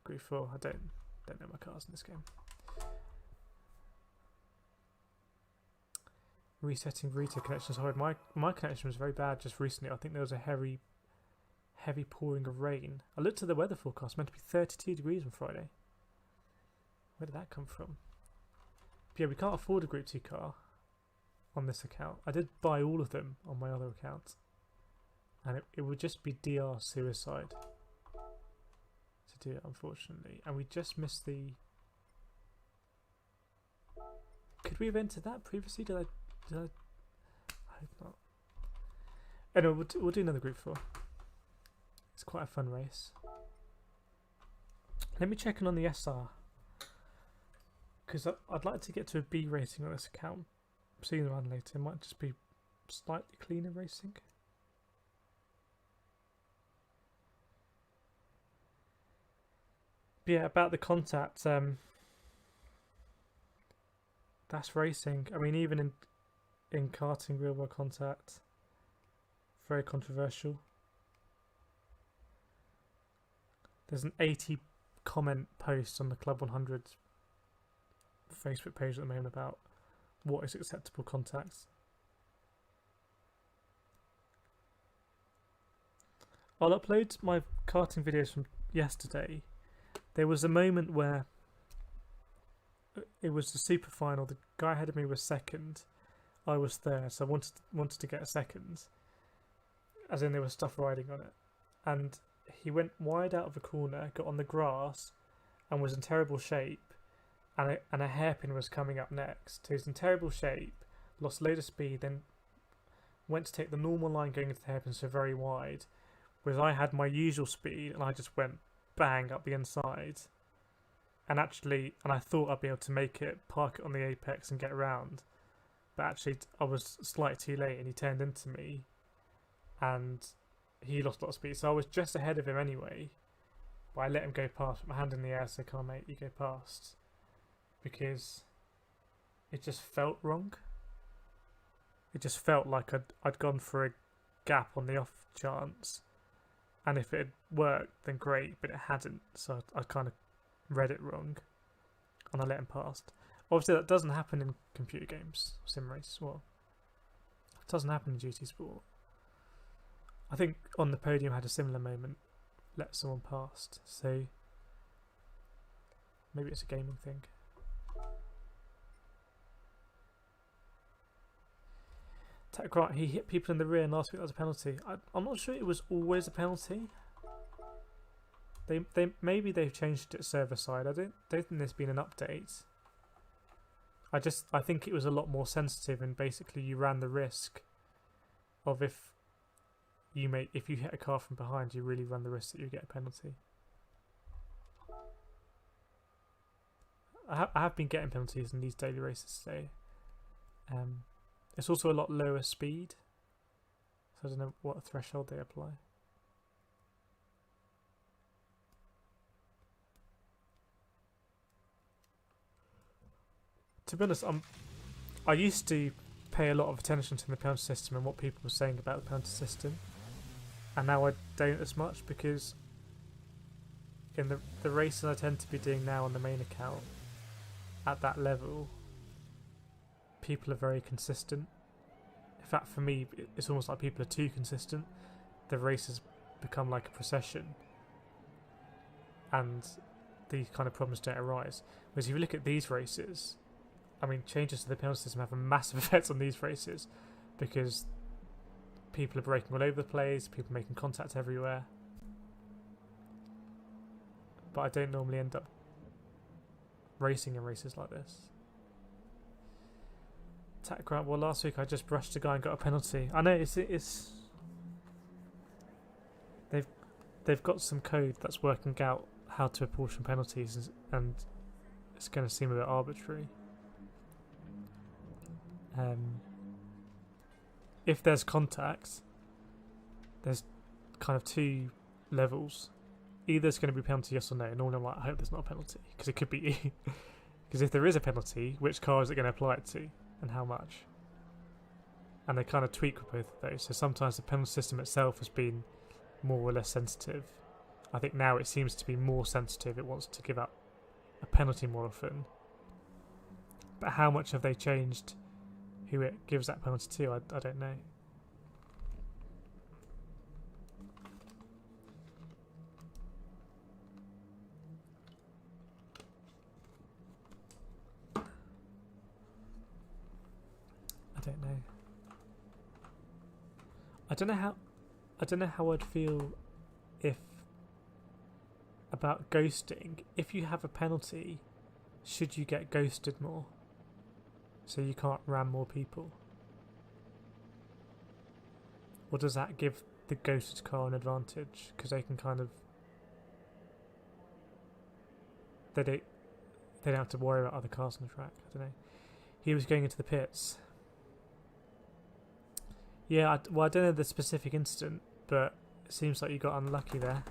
Group 4. I don't know my cars in this game. Resetting Rita connections hard. My connection was very bad just recently. I think there was a heavy pouring of rain. I looked at the weather forecast. Meant to be 32 degrees on Friday. Where did that come from? But yeah, we can't afford a Group 2 car on this account. I did buy all of them on my other account. And it would just be DR suicide to do it, unfortunately. And we just missed the... Could we have entered that previously? Did I hope not. Anyway, we'll do another Group 4. It's quite a fun race. Let me check in on the SR. Because I'd like to get to a B rating on this account sooner rather than later. It might just be slightly cleaner racing. But yeah, about the contact, that's racing. I mean, even in karting, real world contact, very controversial. There's an 80 comment post on the Club 100 Facebook page at the moment about what is acceptable contacts. I'll upload my karting videos from yesterday. There was a moment where it was the super final. The guy ahead of me was second. I was third, so I wanted to get a second. As in, there was stuff riding on it, and he went wide out of a corner, got on the grass, and was in terrible shape, and a hairpin was coming up next. He was in terrible shape, lost a load of speed, then went to take the normal line going into the hairpin, so very wide, whereas I had my usual speed and I just went bang up the inside. And I thought I'd be able to make it, park it on the apex and get around. But actually I was slightly too late and he turned into me and he lost a lot of speed. So I was just ahead of him anyway. But I let him go past, put my hand in the air, said, "Come on mate, you go past." Because it just felt wrong. It just felt like I'd gone for a gap on the off chance. And if it had worked, then great, but it hadn't. So I kind of read it wrong. And I let him past. Obviously that doesn't happen in computer games, sim race. Well, it doesn't happen in GT Sport. I think On the Podium had a similar moment. Let someone past. So maybe it's a gaming thing. Grant, he hit people in the rear and last week that was a penalty. I'm not sure it was always a penalty. Maybe they've changed it server side. I don't think there's been an update. I think it was a lot more sensitive, and basically you ran the risk of if you hit a car from behind, you really run the risk that you get a penalty. I have been getting penalties in these daily races today. It's also a lot lower speed, so I don't know what threshold they apply. To be honest, I used to pay a lot of attention to the penalty system and what people were saying about the penalty system, and now I don't as much, because in the races I tend to be doing now on the main account, at that level, people are very consistent. In fact, for me, it's almost like people are too consistent. The races become like a procession, and these kind of problems don't arise. Whereas if you look at these races, I mean, changes to the penalty system have a massive effect on these races, because people are braking all over the place, people making contact everywhere. But I don't normally end up racing in races like this. Grant, well, last week I just brushed a guy and got a penalty. I know it's they've got some code that's working out how to apportion penalties, and it's going to seem a bit arbitrary. If there's contact, there's kind of two levels. Either it's going to be a penalty, yes or no. Normally I'm like, I hope there's not a penalty, because it could be. Because if there is a penalty, which car is it going to apply it to, and how much? And they kind of tweak with both of those. So sometimes the penalty system itself has been more or less sensitive. I think now it seems to be more sensitive. It wants to give up a penalty more often. But how much have they changed who it gives that penalty to? I don't know. I don't know how I'd feel about ghosting. If you have a penalty, should you get ghosted more, so you can't ram more people? Or does that give the ghosted car an advantage, because they can kind of they don't have to worry about other cars on the track? I don't know. He was going into the pits. Yeah, I don't know the specific incident, but it seems like you got unlucky there.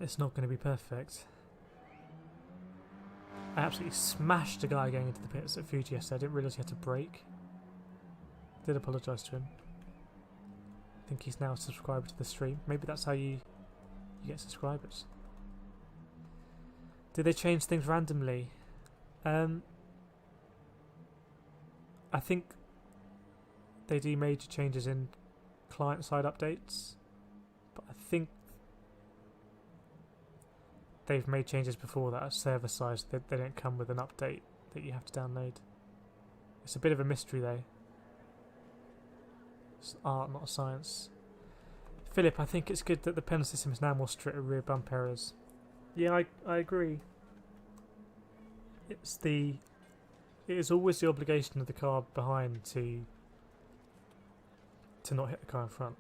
It's not going to be perfect. I absolutely smashed a guy going into the pits at Fuji yesterday. I didn't realise he had to brake. Did apologise to him. I think he's now a subscriber to the stream. Maybe that's how you get subscribers. Did they change things randomly? I think they do major changes in client-side updates, but I think they've made changes before that at server-side. They don't come with an update that you have to download. It's a bit of a mystery though. It's art, not science. Philip, I think it's good that the penalty system is now more strict with rear bump errors. Yeah, I agree. It is always the obligation of the car behind to not hit the car in front.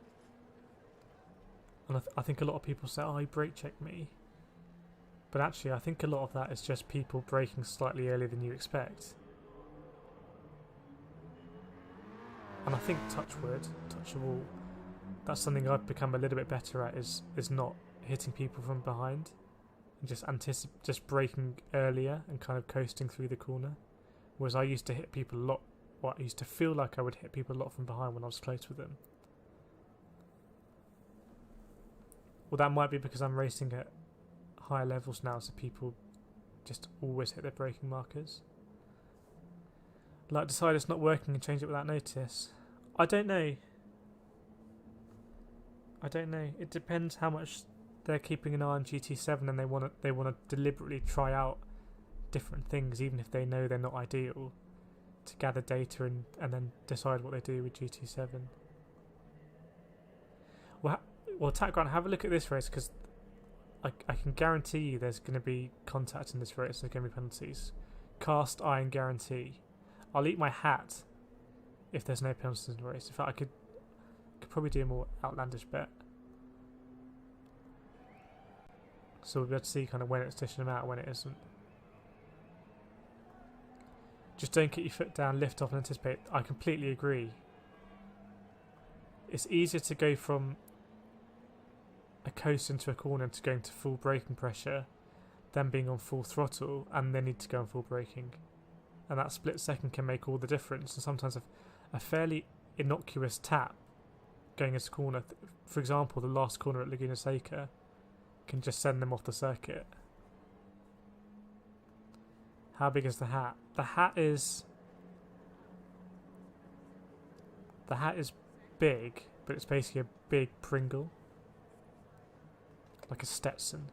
And I think a lot of people say, "Oh, he brake checked me," but actually, I think a lot of that is just people braking slightly earlier than you expect. And I think touch of all, that's something I've become a little bit better at is not hitting people from behind and just braking earlier and kind of coasting through the corner. Whereas I used to hit people a lot. Well, I used to feel like I would hit people a lot from behind when I was close with them. Well, that might be because I'm racing at higher levels now, so people just always hit their braking markers. Like, decide it's not working and change it without notice. I don't know. It depends how much they're keeping an eye on GT7 and they want to deliberately try out different things, even if they know they're not ideal, to gather data and then decide what they do with GT7. Well, TackGrant, have a look at this race, because I can guarantee you there's going to be contact in this race. There's going to be penalties. Cast iron guarantee. I'll eat my hat if there's no penalties in the race. In fact, I could probably do a more outlandish bet. So we'll be able to see kind of when it's dishing them out, when it isn't. Just don't get your foot down, lift off and anticipate. I completely agree. It's easier to go from a coast into a corner to going to full braking pressure than being on full throttle and then need to go on full braking. And that split second can make all the difference. And sometimes a fairly innocuous tap going into a corner, for example, the last corner at Laguna Seca, can just send them off the circuit. How big is the hat? The hat is big, but it's basically a big Pringle, like a Stetson.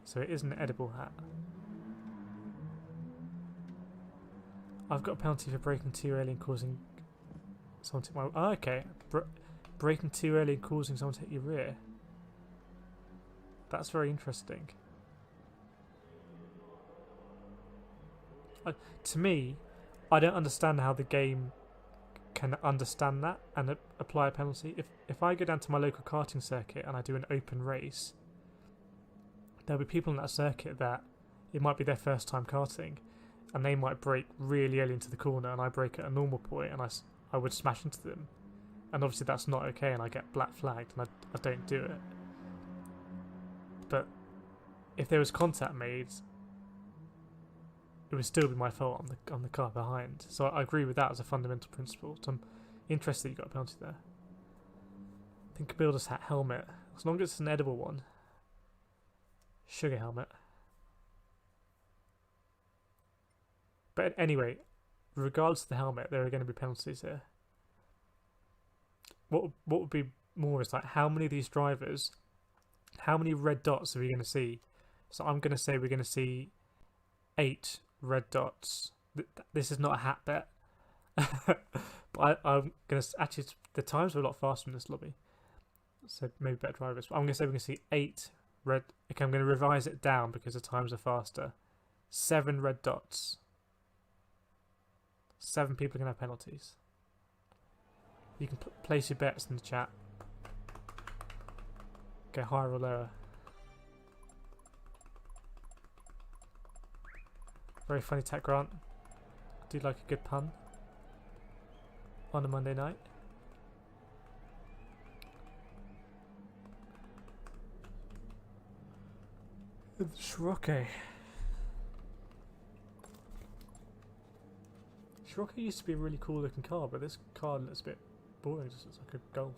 So it is an edible hat. I've got a penalty for braking too early and causing someone to hit my... Oh, okay. Braking too early and causing someone to hit your rear. That's very interesting. To me, I don't understand how the game can understand that and apply a penalty. If I go down to my local karting circuit and I do an open race, there'll be people in that circuit that it might be their first time karting, and they might brake really early into the corner, and I brake at a normal point, and I would smash into them. And obviously that's not okay, and I get black flagged, and I don't do it. But if there was contact made, it would still be my fault on the car behind. So I agree with that as a fundamental principle. So I'm interested that you got a penalty there. I think builder's hat helmet, as long as it's an edible one. Sugar helmet. But anyway, regardless of the helmet, there are going to be penalties here. What would be more is like, how many of these drivers, how many red dots are we going to see? So I'm going to say we're going to see 8 red dots. This is not a hat bet. But I'm going to... Actually, the times are a lot faster in this lobby. So maybe better drivers. But I'm going to say we're going to see 8 red... Okay, I'm going to revise it down because the times are faster. 7 red dots. 7 people are going to have penalties. You can place your bets in the chat. Go higher or lower. Very funny, Tech Grant. I do like a good pun on a Monday night. Scirocco. Scirocco used to be a really cool looking car, but this car looks a bit boring. It just looks like a Golf.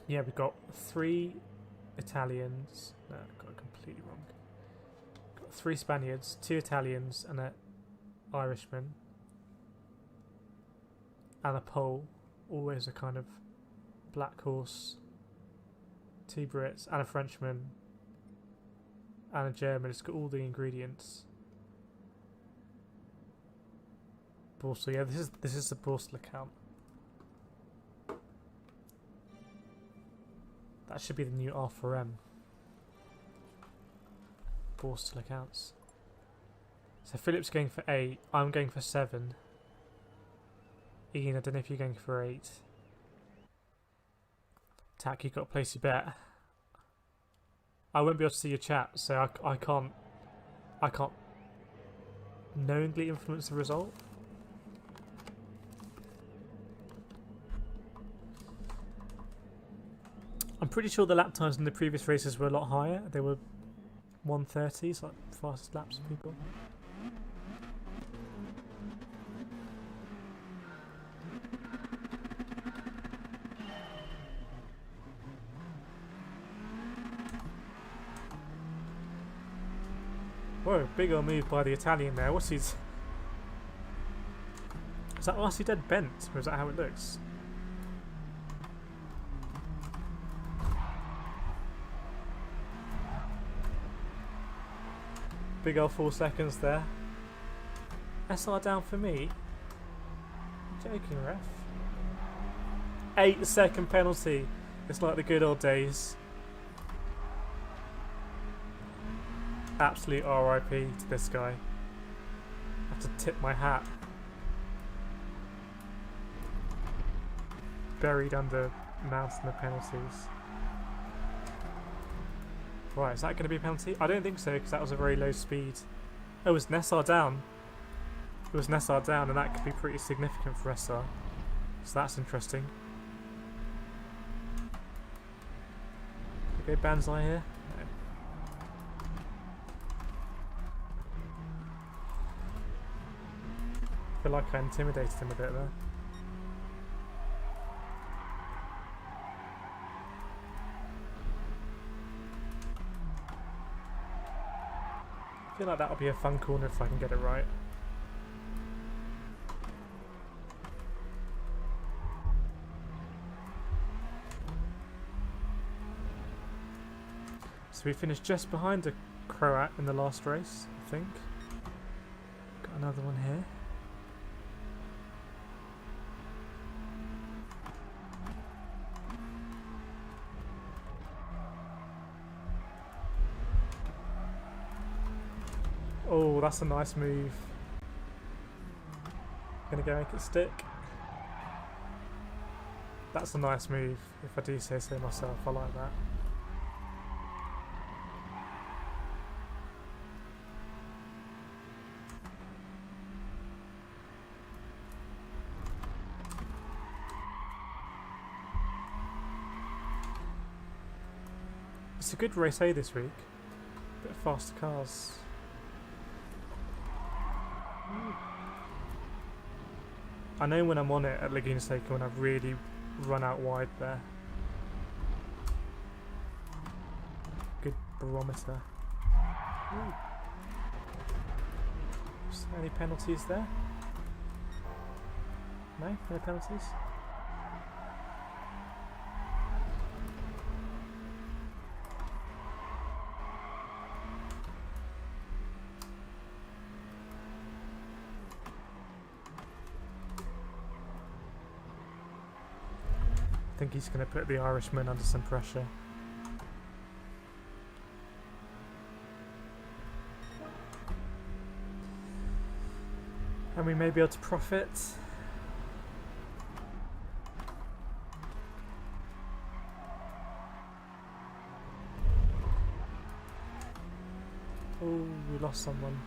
Yeah, we've got 3 Italians. No, I got it completely wrong. Got 3 Spaniards, 2 Italians, and an Irishman, and a Pole. Always a kind of black horse. 2 Brits and a Frenchman and a German. It's got all the ingredients. Borstal, yeah, this is the Borstal account. That should be the new R4M. Ball still accounts. So Philip's going for 8. I'm going for 7. Ian, I don't know if you're going for 8. Tack, you got to place your bet. I won't be able to see your chat, so I can't knowingly influence the result. I'm pretty sure the lap times in the previous races were a lot higher. They were 1:30s, like fastest laps of people. Whoa, big old move by the Italian there. What's his... Is that RC dead bent, or is that how it looks? Big old 4 seconds there. SR down for me? Joking, ref. 8-second penalty. It's like the good old days. Absolute RIP to this guy. I have to tip my hat. Buried under mountain of penalties. Right, is that going to be a penalty? I don't think so, because that was a very low speed. Oh, it was Nessar down. It was Nessar down, and that could be pretty significant for SR. So that's interesting. Okay, Banzai here. No. I feel like I intimidated him a bit there. I feel like that'll be a fun corner if I can get it right. So we finished just behind a Croat in the last race, I think. Got another one here. Oh, that's a nice move. Gonna go make it stick. That's a nice move, if I do say so myself. I like that. It's a good race A this week. Bit faster cars. I know when I'm on it at Laguna Seca when I've really run out wide there. Good barometer. Ooh. Any penalties there? No? No penalties? I think he's going to put the Irishman under some pressure. And we may be able to profit. Oh, we lost someone.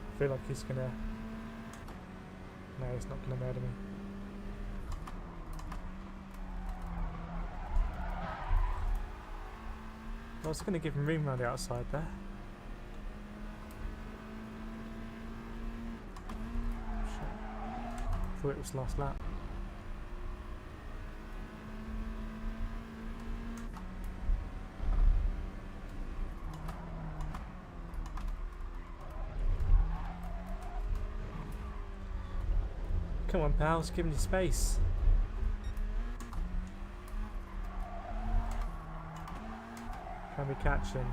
I feel like he's gonna... No, he's not gonna murder me. I was gonna give him room around the outside there. Shit. Thought it was last lap. Come on, pals, give me space. Can we catch him?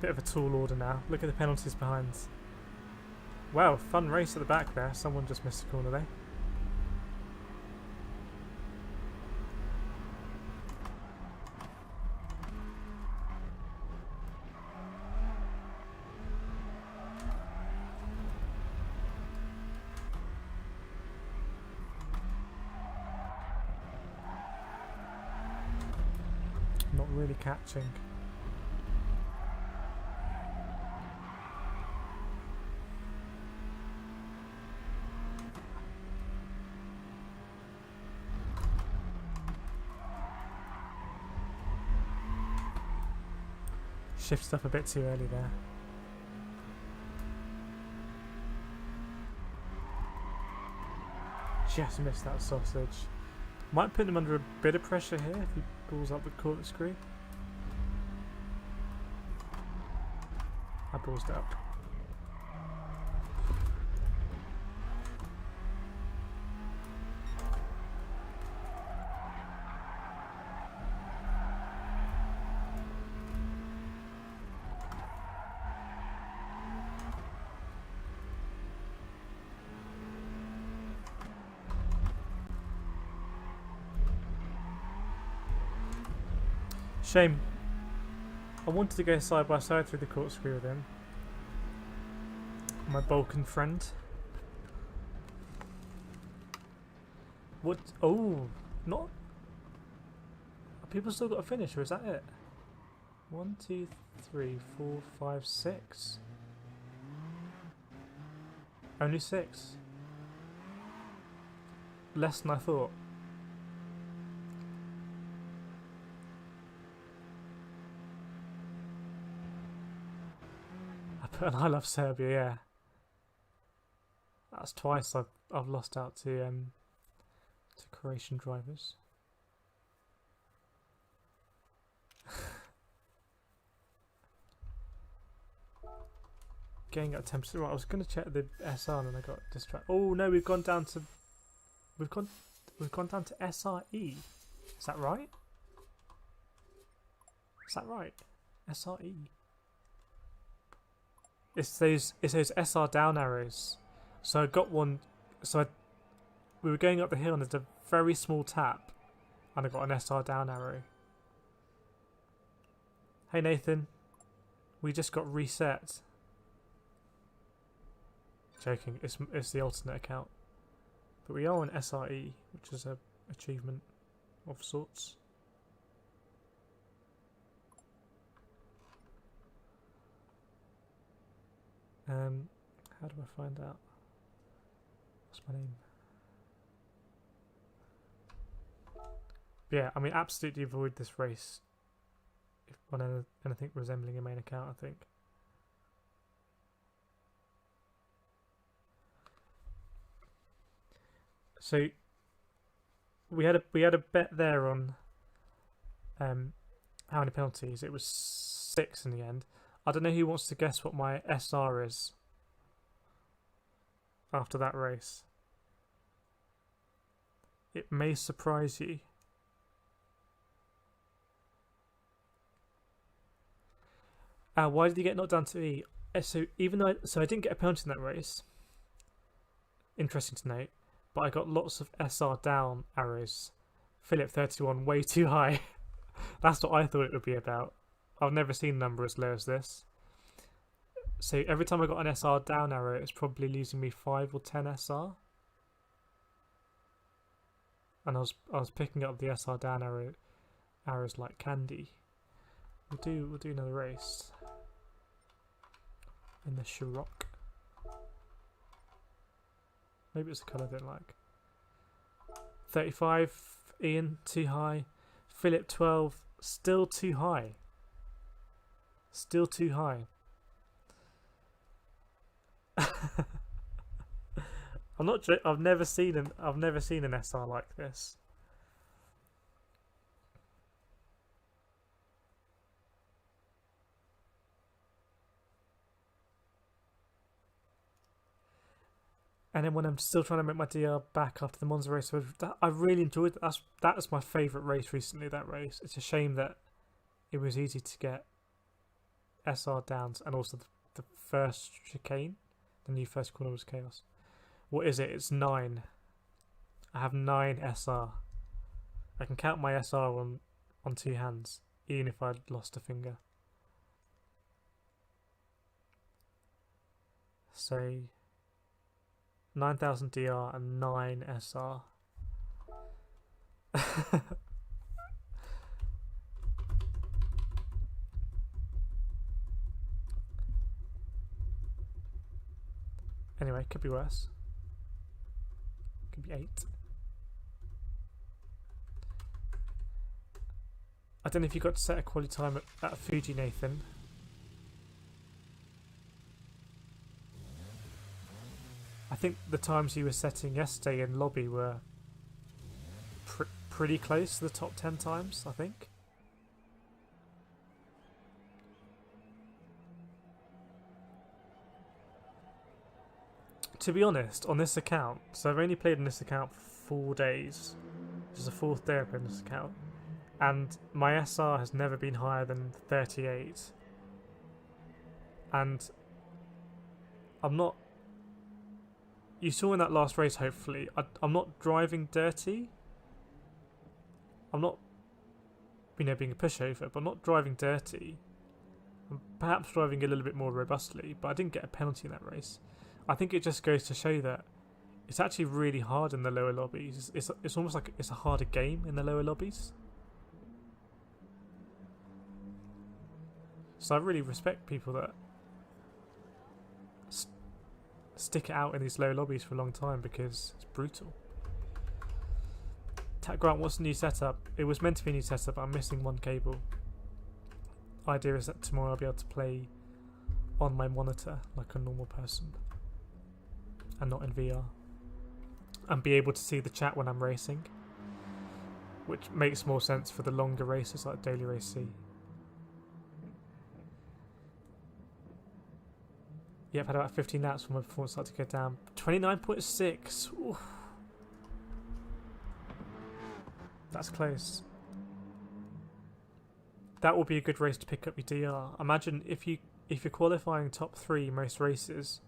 Bit of a tall order now. Look at the penalties behind. Wow, fun race at the back there. Someone just missed a corner there. Not really catching. Shifted up a bit too early there. Just missed that sausage. Might put him under a bit of pressure here if he pulls up the corkscrew. I ballsed it up. Shame. I wanted to go side by side through the corkscrew with him. My Balkan friend. What? Oh, not. Have people still got a finish, or is that it? 1, 2, 3, 4, 5, 6. Only 6. Less than I thought. And I love Serbia, yeah. That's twice I've lost out to Croatian drivers. Getting up 10%. Right, I was going to check the SR and I got distracted. Oh no, we've gone down to SRE. Is that right? Is that right? SRE. It's those SR down arrows. So I got one. We were going up the hill and there's a very small tap, and I got an SR down arrow. Hey Nathan, we just got reset. Joking, it's the alternate account, but we are on SRE, which is a achievement of sorts. How do I find out? What's my name? Yeah, I mean, absolutely avoid this race if on anything resembling a main account, I think. So we had a bet there on how many penalties. It was 6 in the end. I don't know who wants to guess what my SR is after that race. It may surprise you. Why did he get knocked down to E? So even though I didn't get a penalty in that race. Interesting to note, but I got lots of SR down arrows. Philip 31 way too high. That's what I thought it would be about. I've never seen a number as low as this. So every time I got an SR down arrow, it's probably losing me 5 or 10 SR. And I was picking up the SR down arrows like candy. We'll do another race in the Sharrock. Maybe it's the colour I don't like. 35, Ian, too high. Philip 12, still too high. Still too high. I've never seen an SR like this. And then when I'm still trying to make my DR back after the Monza race, I really enjoyed that. That was my favourite race recently, that race. It's a shame that it was easy to get SR downs, and also the first chicane, the new first corner was chaos. What is it? It's 9. I have 9 SR. I can count my SR on 2 hands, even if I'd lost a finger. So 9,000 DR and 9 SR. Anyway, could be worse. Could be 8. I don't know if you got to set a quality time at Fuji, Nathan. I think the times you were setting yesterday in lobby were pretty close to the top 10 times, I think. To be honest, on this account, so I've only played on this account for 4 days. This is the 4th day I've played on this account. And my SR has never been higher than 38. And I'm not... You saw in that last race, hopefully, I'm not driving dirty. I'm not, being a pushover, but I'm not driving dirty. I'm perhaps driving a little bit more robustly, but I didn't get a penalty in that race. I think it just goes to show that it's actually really hard in the lower lobbies. It's almost like it's a harder game in the lower lobbies. So I really respect people that stick it out in these low lobbies for a long time, because it's brutal. Tat Grant, what's the new setup? It was meant to be a new setup, but I'm missing one cable. Idea is that tomorrow I'll be able to play on my monitor like a normal person and not in VR, and be able to see the chat when I'm racing, which makes more sense for the longer races like Daily Race C. Yep, had about 15 laps when my performance started to go down. 29.6. Oof. That's close. That will be a good race to pick up your DR. Imagine if you're qualifying top 3 most races,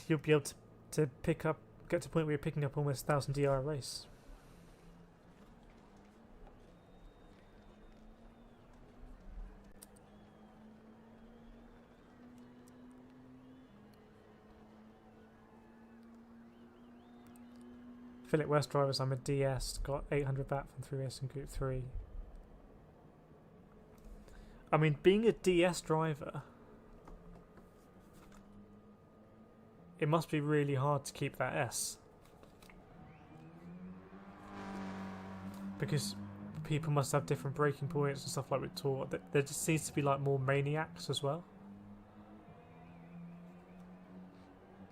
you'll be able to get to the point where you're picking up almost 1,000 DR a race. Philip West drivers, I'm a DS, got 800 back from 3 racing Group 3. I mean, being a DS driver, it must be really hard to keep that S. Because people must have different braking points and stuff like we taught. There just seems to be like more maniacs as well.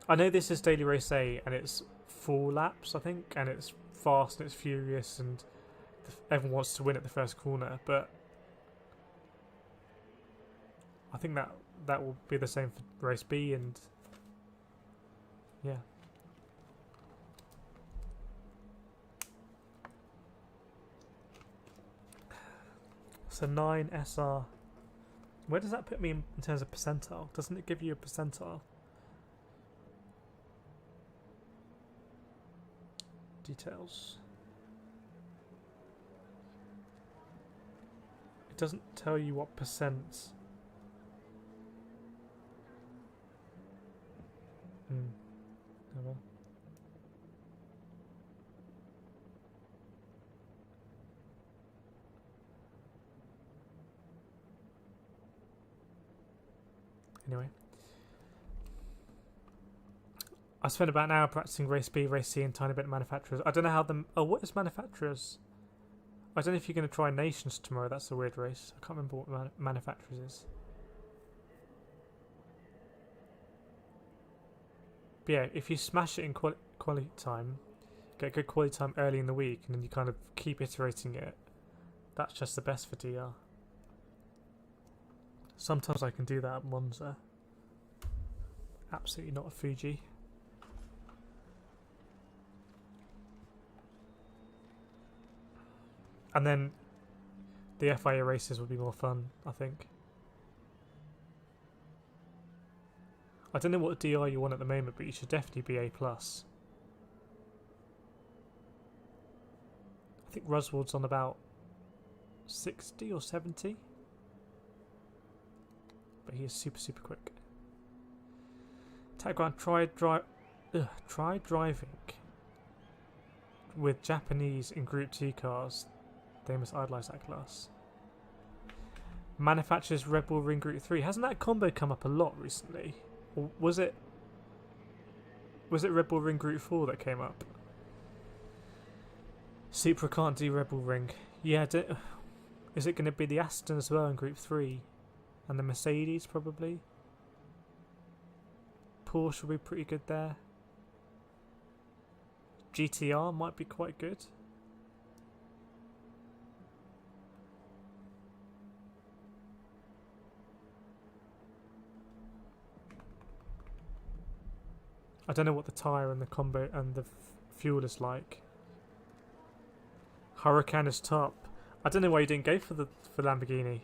I know this is Daily Race A and it's 4 laps, I think, and it's fast and it's furious and everyone wants to win at the first corner, but I think that will be the same for Race B, and yeah. So 9 SR. Where does that put me in terms of percentile? Doesn't it give you a percentile? Details. It doesn't tell you what percent. Oh well. Anyway, I spent about an hour practicing Race B, Race C, and tiny bit of manufacturers. I don't know how them. Oh, what is manufacturers? I don't know if you're going to try Nations tomorrow. That's a weird race. I can't remember what manufacturers is. But yeah, if you smash it in quality time, get good quality time early in the week, and then you kind of keep iterating it, that's just the best for DR. Sometimes I can do that at Monza, Absolutely not a Fuji. And then the FIA races would be more fun, I think. I don't know what DR you want at the moment, but you should definitely be A+. I think Ruswald's on about 60 or 70. But he is super, super quick. Tagline, try driving with Japanese in Group 2 cars. They must idolise that class. Manufacturers Red Bull Ring Group 3. Hasn't that combo come up a lot recently? Or was it Red Bull Ring Group 4 that came up? Supra can't do Red Bull Ring. Yeah, is it going to be the Aston as well in Group 3? And the Mercedes probably? Porsche will be pretty good there. GTR might be quite good. I don't know what the tyre and the combo and the fuel is like. Huracan is top. I don't know why you didn't go for Lamborghini.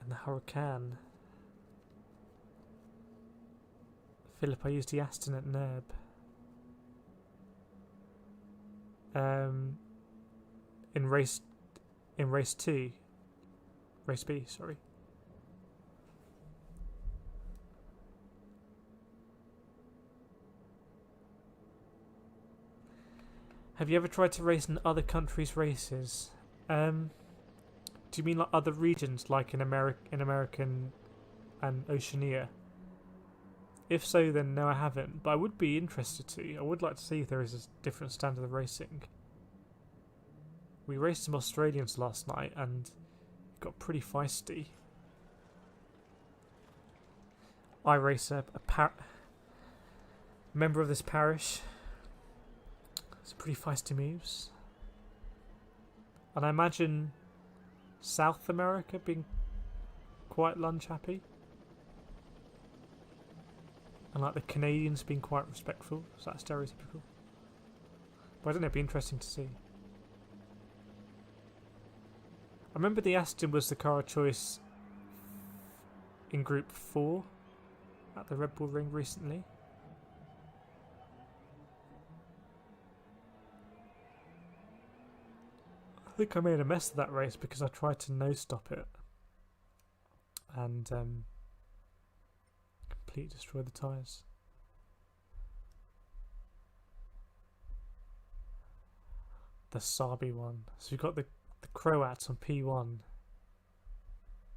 And the Huracan. Philip, I used the Aston at NERB. In race 2. Race B, sorry. Have you ever tried to race in other countries' races? Do you mean like other regions, like in American and Oceania? If so, then no, I haven't. But I would be interested to. I would like to see if there is a different standard of racing. We raced some Australians last night and it got pretty feisty. I race a member of this parish. It's pretty feisty moves. And I imagine South America being quite lunge happy. And like the Canadians being quite respectful. Is that stereotypical? But I don't know, it'd be interesting to see. I remember the Aston was the car of choice in Group 4 at the Red Bull Ring recently. I think I made a mess of that race because I tried to no-stop it and completely destroyed the tyres. The Sabi one. So we've got the Croats on P1.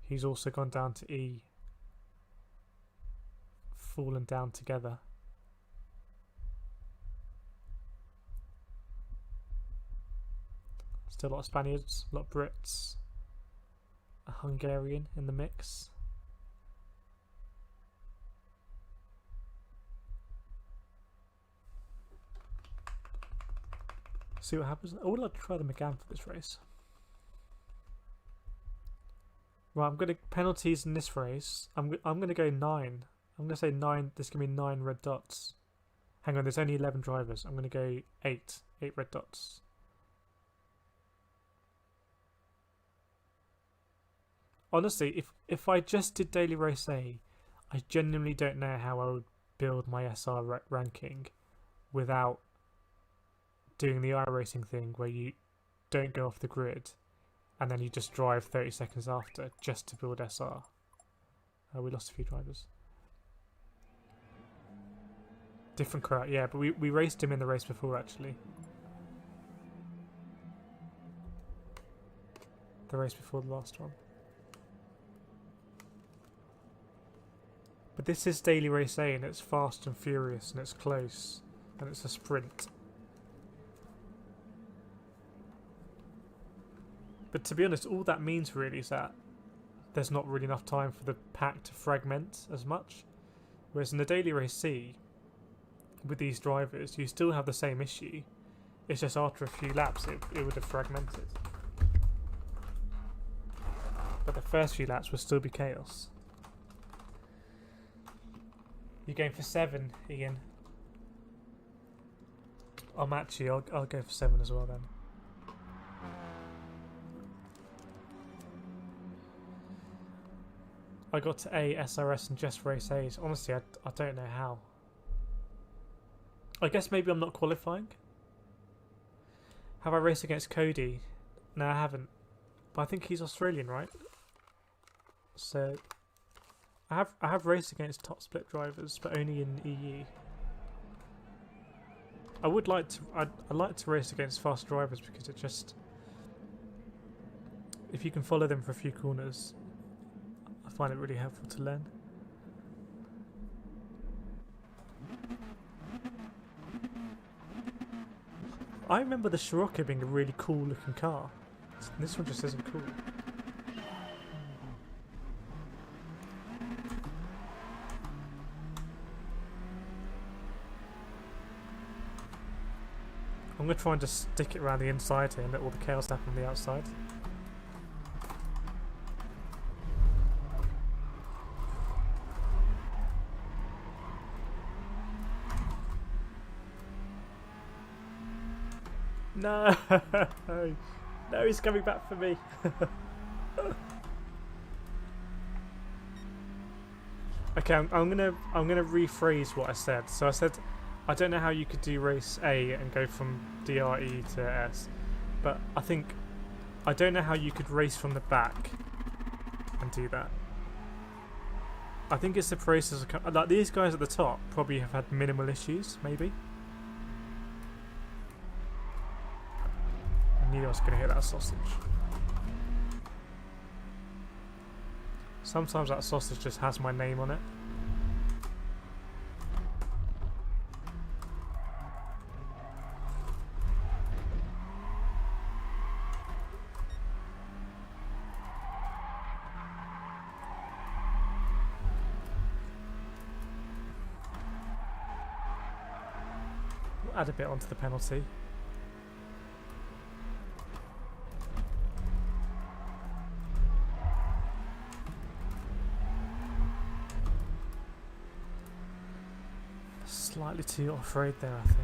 He's also gone down to E. Fallen down together. Still a lot of Spaniards, a lot of Brits, a Hungarian in the mix. See what happens. I would like to try them again for this race. Right, I'm going to penalties in this race. I'm going to go 9. I'm going to say 9. There's going to be 9 red dots. Hang on, there's only 11 drivers. I'm going to go 8. 8 red dots. Honestly, if I just did Daily Race A, I genuinely don't know how I would build my SR ranking without doing the iRacing thing where you don't go off the grid and then you just drive 30 seconds after just to build SR. We lost a few drivers. Different crowd, yeah, but we raced him in the race before actually. The race before the last one. But this is Daily Race A and it's fast and furious and it's close and it's a sprint. But to be honest, all that means really is that there's not really enough time for the pack to fragment as much. Whereas in the Daily Race C, with these drivers, you still have the same issue. It's just after a few laps it would have fragmented. but the first few laps will still be chaos. You're going for 7, Ian. I'll match you. I'll go for 7 as well then. I got to A, SRS and just race A's. Honestly, I don't know how. I guess maybe I'm not qualifying. Have I raced against Cody? No, I haven't. But I think he's Australian, right? So I have raced against top split drivers, but only in EU. I would like to. I'd like to race against fast drivers because it just, if you can follow them for a few corners, I find it really helpful to learn. I remember the Scirocco being a really cool looking car. This one just isn't cool. I'm going to try and just stick it around the inside here and let all the chaos happen on the outside. No! No, he's coming back for me. Okay, I'm gonna rephrase what I said. So I said I don't know how you could do race A and go from DRE to S, but I don't know how you could race from the back and do that. I think it's the process of, like, these guys at the top probably have had minimal issues, maybe. I knew I was going to hit that sausage. Sometimes that sausage just has my name on it. We'll add a bit onto the penalty. Slightly too off-road there, I think.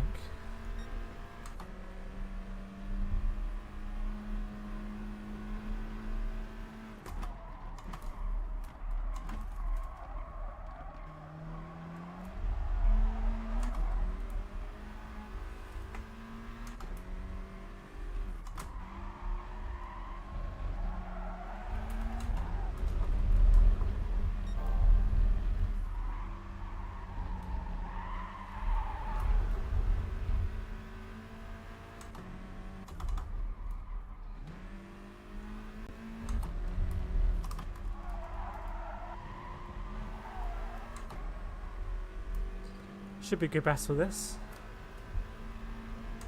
Should be a good battle this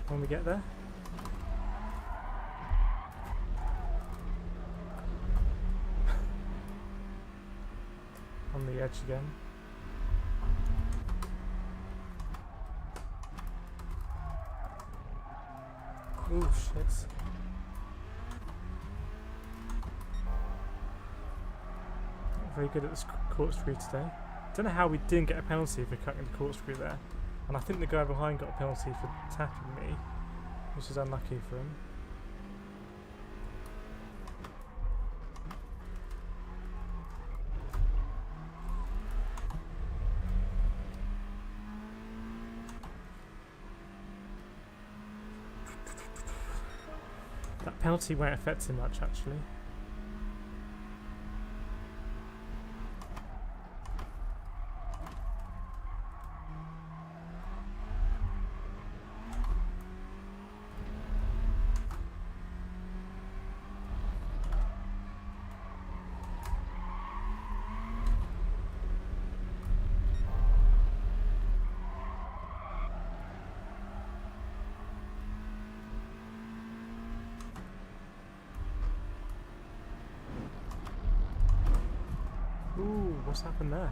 when we get there. On the edge again. Ooh, shit. Not very good at this corkscrew today. Don't know how we didn't get a penalty for cutting the corkscrew there, and I think the guy behind got a penalty for tapping me, which is unlucky for him. That penalty won't affect him much, actually. Ooh, what's happened there?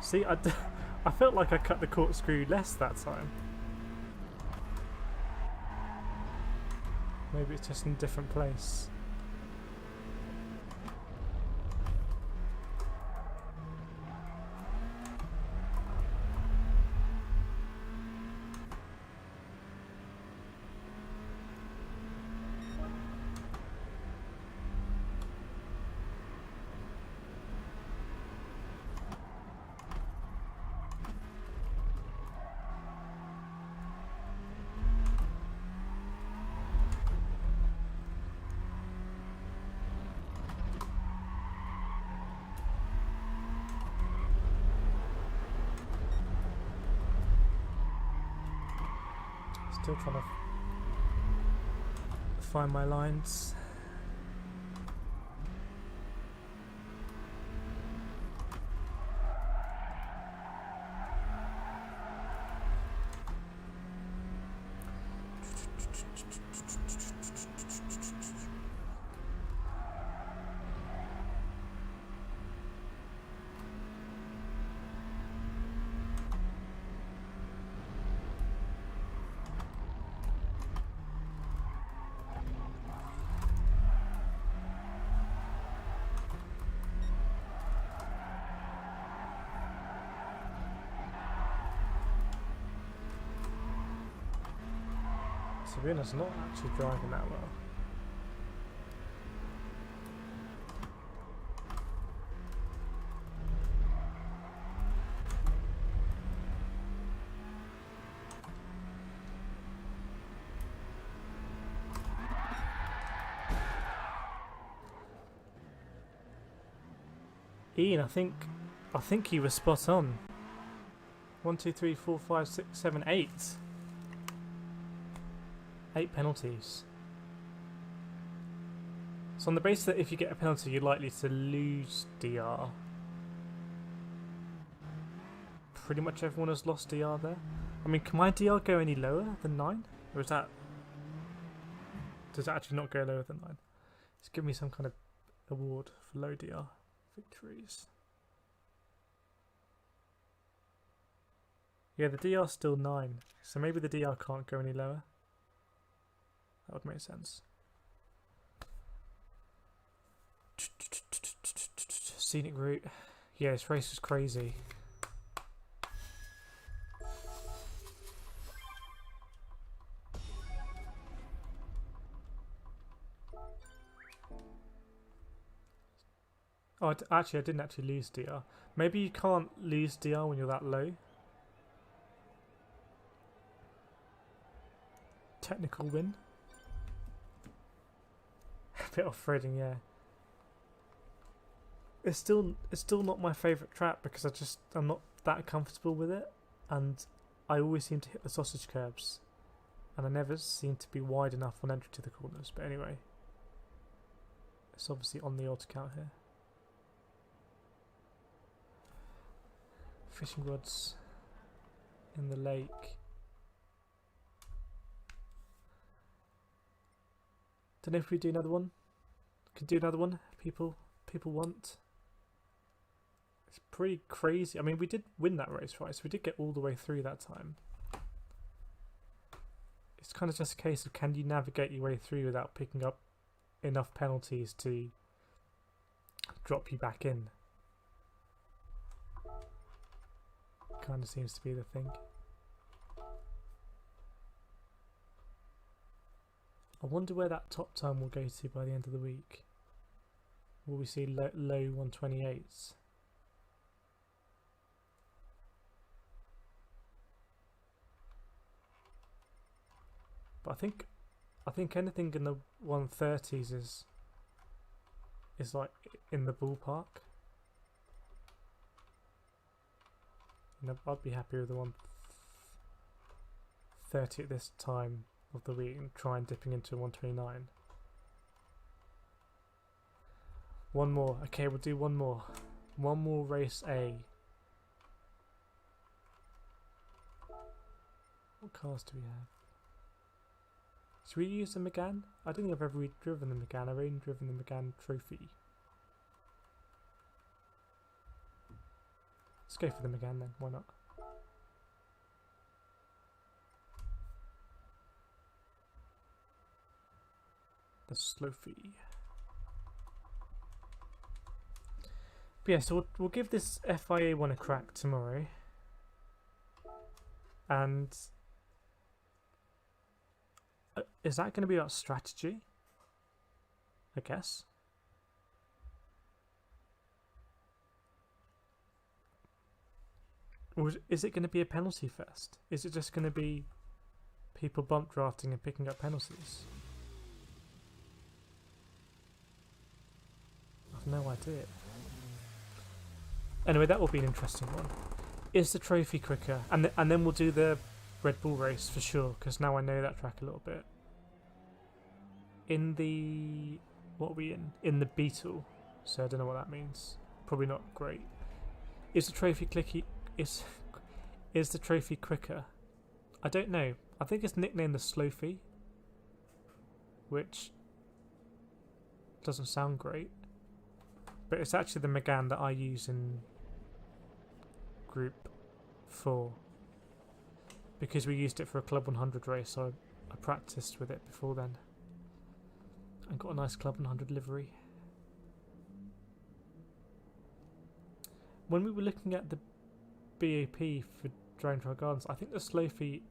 See, I felt like I cut the corkscrew less that time. Maybe it's just in a different place. Still trying to find my lines. Sabrina's not actually driving that well. Ian, I think he was spot on. 1, 2, 3, 4, 5, 6, 7, 8. 8 penalties. So on the basis that if you get a penalty you're likely to lose DR, pretty much everyone has lost DR there. I mean, can my DR go any lower than 9? Or is that... does it actually not go lower than 9? Just give me some kind of award for low DR victories. Yeah, the DR's still 9, so maybe the DR can't go any lower. That would make sense. Scenic route. Yeah, this race was crazy. Oh, actually, I didn't actually lose DR. Maybe you can't lose DR when you're that low. Technical win. A bit off-roading, yeah. It's still not my favourite trap because I'm not that comfortable with it, and I always seem to hit the sausage curbs, and I never seem to be wide enough on entry to the corners. But anyway, it's obviously on the odd account here. Fishing rods in the lake. Don't know if we do another one. Could do another one. People want. It's pretty crazy. I mean, we did win that race, right? So we did get all the way through that time. It's kind of just a case of can you navigate your way through without picking up enough penalties to drop you back in. Kind of seems to be the thing. I wonder where that top time will go to by the end of the week. Will we see low 128s? But I think anything in the 130s is like in the ballpark. You know, I'd be happy with the 130 at this time of the week and try and dipping into 129. One more. Okay, we'll do one more. One more race A. What cars do we have? Should we use the Megane? I don't think I've ever driven the Megane. I've only driven the Megane Trophy. Let's go for them again then, why not? The Slofi. But yeah, so we'll give this FIA one a crack tomorrow. And is that going to be about strategy? I guess. Or is it going to be a penalty fest? Is it just going to be people bump drafting and picking up penalties? I've no idea. Anyway, that will be an interesting one. Is the trophy quicker? And then we'll do the Red Bull race for sure, because now I know that track a little bit. In the... what are we in? In the Beetle. So I don't know what that means. Probably not great. Is the trophy clicky... Is the trophy quicker? I don't know. I think it's nicknamed the Slofi, which doesn't sound great. But it's actually the Megane that I use in Group 4 because we used it for a Club 100 race, so I practiced with it before then and got a nice Club 100 livery. When we were looking at the BAP for Dragon Trail Gardens, I think the Slofi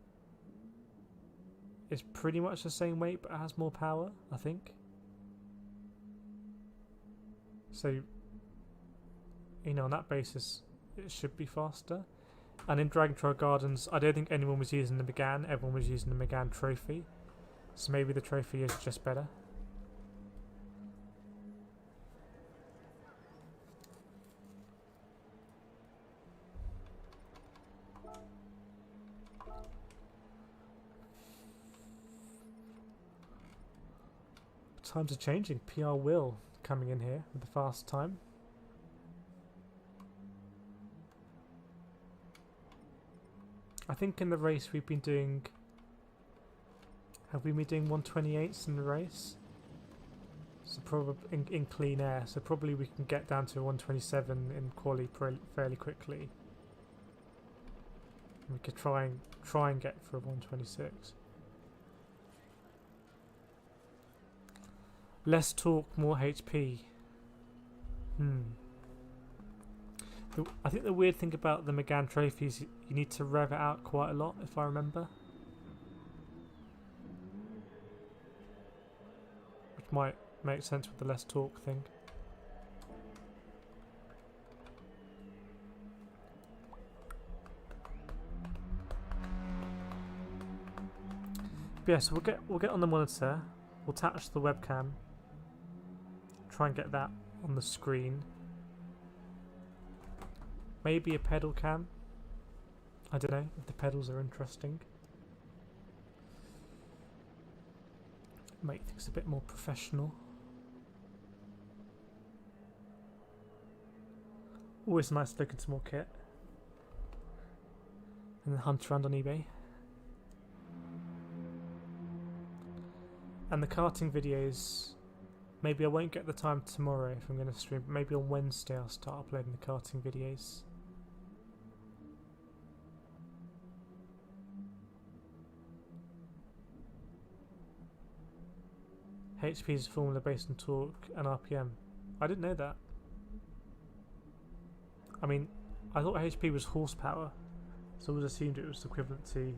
is pretty much the same weight but it has more power, I think. So, you know, on that basis, it should be faster. And in Dragon Trail Gardens, I don't think anyone was using the Megane. Everyone was using the Megane Trophy. So maybe the Trophy is just better. Times are changing. PR Will coming in here with the fast time. I think in the race we've been doing... Have we been doing 128s in the race? So probably in clean air. So probably we can get down to 127 in quali fairly quickly. We could try and get for a 126. Less torque, more HP. I think the weird thing about the Megane Trophy is you need to rev it out quite a lot, if I remember. Which might make sense with the less torque thing. But yeah, so we'll get on the monitor. We'll attach the webcam. Try and get that on the screen. Maybe a pedal cam. I don't know if the pedals are interesting. Make things a bit more professional. Always nice to look into more kit. And then hunt around on eBay. And the karting videos, maybe I won't get the time tomorrow if I'm going to stream, but maybe on Wednesday I'll start uploading the karting videos. HP is a formula based on torque and RPM. I didn't know that. I mean, I thought HP was horsepower, so I always assumed it was equivalent to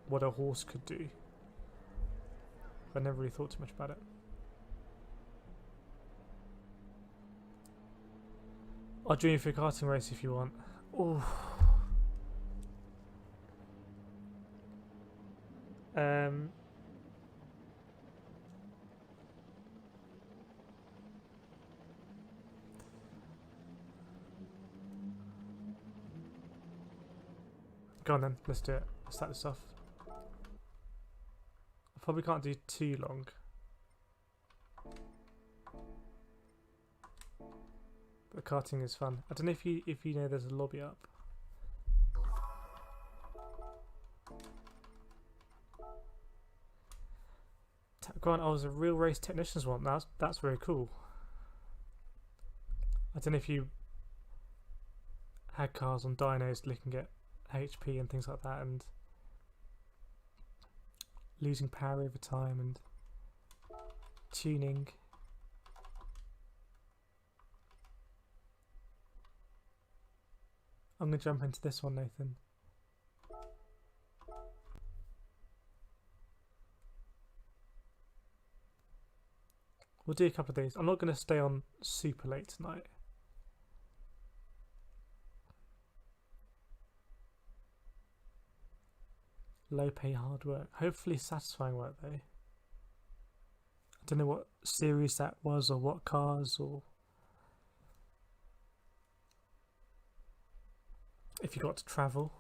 what a horse could do. I never really thought too much about it. I'll join you for a karting race if you want. Oh. Go on then, let's do it. Let's start this off. I probably can't do too long. But karting is fun. I don't know if you know there's a lobby up. Grant, I was a real race technicians one. That's very cool. I don't know if you had cars on dynos looking at HP and things like that and losing power over time and tuning. I'm going to jump into this one, Nathan. We'll do a couple of these. I'm not going to stay on super late tonight. Low pay, hard work. Hopefully satisfying work though. I don't know what series that was or what cars or if you got to travel.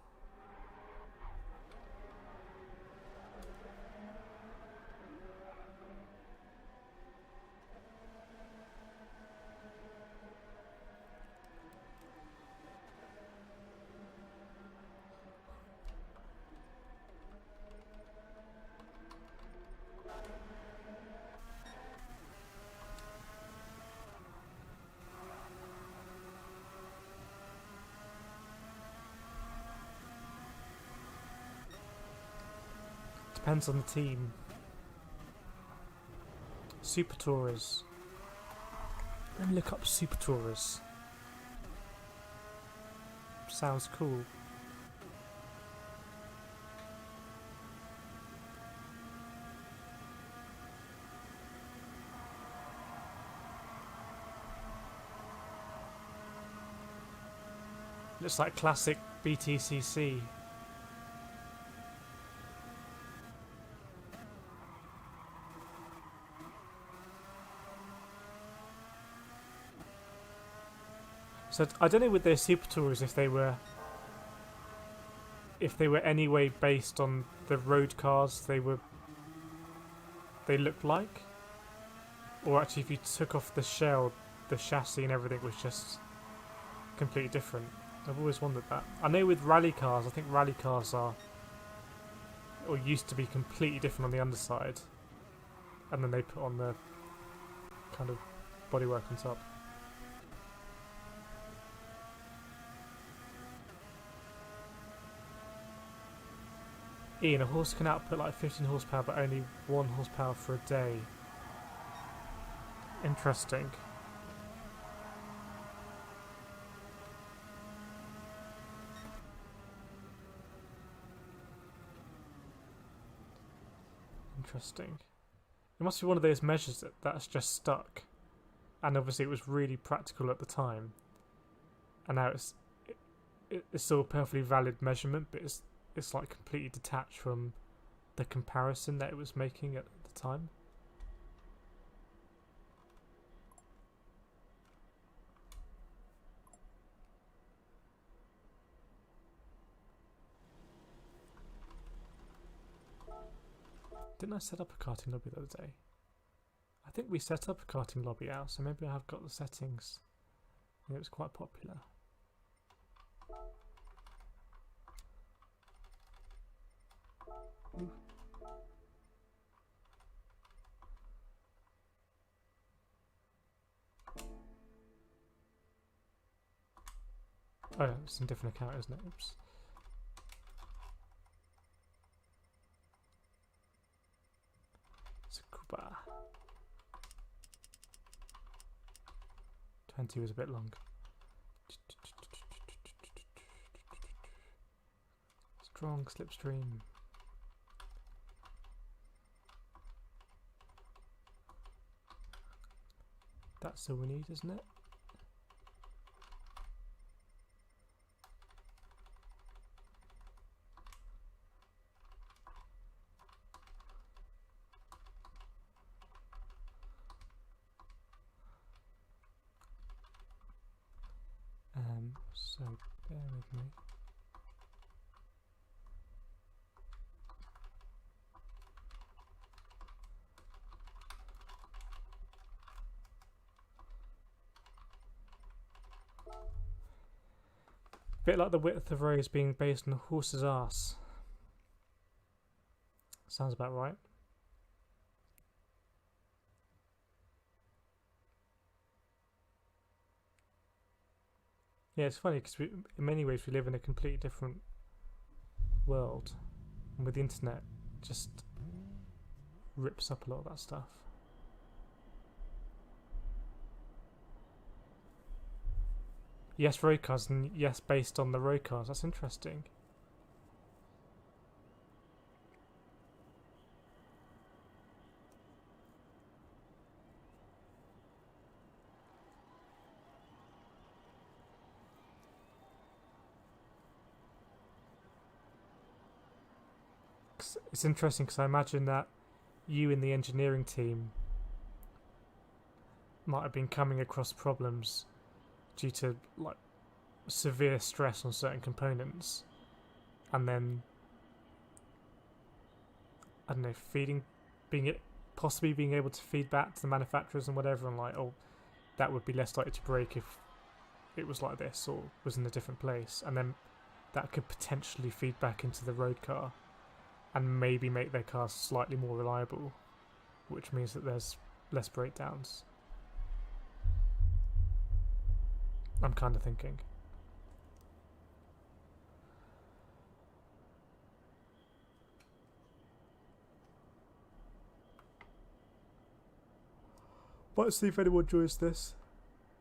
Depends on the team. Super Tourers. Let me look up Super Tourers. Sounds cool. Looks like classic BTCC. So I don't know with their Super Tours if they were anyway based on the road cars they looked like, or actually if you took off the shell, the chassis and everything was just completely different. I've always wondered that. I know with rally cars, I think rally cars are or used to be completely different on the underside, and then they put on the kind of bodywork on top. Ian, a horse can output like 15 horsepower but only 1 horsepower for a day. Interesting. Interesting. It must be one of those measures that's just stuck, and obviously it was really practical at the time, and now it's still a perfectly valid measurement, but it's like completely detached from the comparison that it was making at the time. Didn't I set up a karting lobby the other day? I think we set up a karting lobby out, so maybe I have got the settings. It was quite popular. Ooh. Oh, yeah, it's a different account, isn't it? Oops. Tsukuba. 20 was a bit long. Strong slipstream. That's all we need, isn't it? So bear with me. Bit like the width of roads being based on a horse's ass. Sounds about right. Yeah, it's funny because in many ways we live in a completely different world, and with the internet, it just rips up a lot of that stuff. Yes, road cars, and yes, based on the road cars. That's interesting. It's interesting because I imagine that you in the engineering team might have been coming across problems due to like severe stress on certain components, and then I don't know, possibly being able to feed back to the manufacturers and whatever, and like, oh, that would be less likely to break if it was like this or was in a different place, and then that could potentially feed back into the road car and maybe make their cars slightly more reliable, which means that there's less breakdowns. I'm kind of thinking. Let's see if anyone joins this.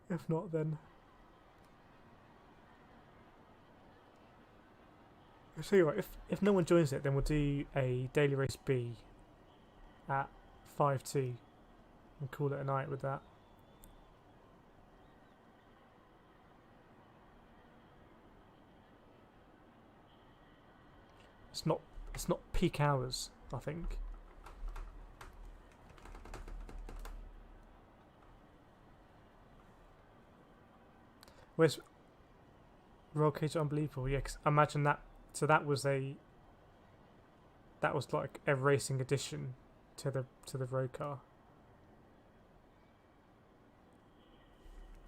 If not, then I'll tell you what, if no one joins it, then we'll do a daily race B at 5-2 and call it a night with that. It's not peak hours, I think. Where's roll cage unbelievable? Yeah, 'cause imagine that. So that was like a racing addition to the road car.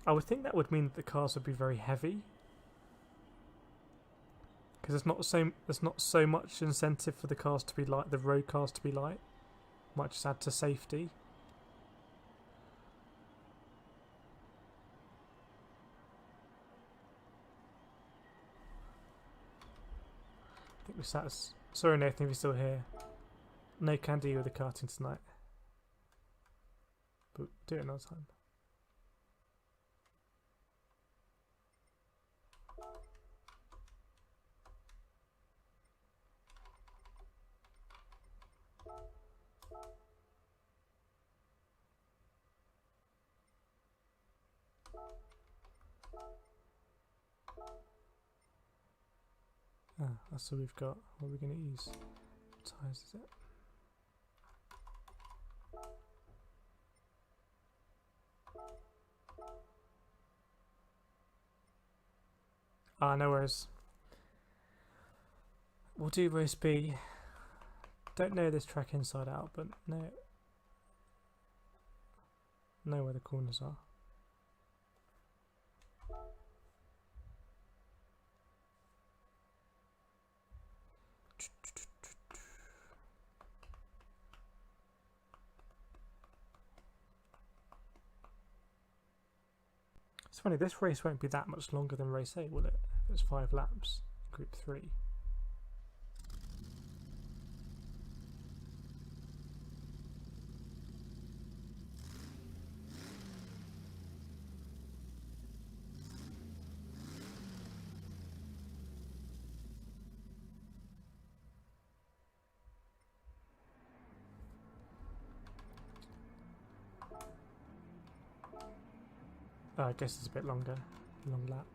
I would think that would mean that the cars would be very heavy, because there's not so much incentive for the cars to be light, the road cars to be light. Might just add to safety. I think we sat as... Sorry Nathan, if you're still here. No can do with the karting tonight, but we'll do it another time. That's all we've got. What are we going to use? What tyres is it? No worries. We'll do race B. Don't know this track inside out, but know where the corners are. It's funny, this race won't be that much longer than race A, will it? If it's 5 laps, group 3. I guess it's a bit longer. Long lap.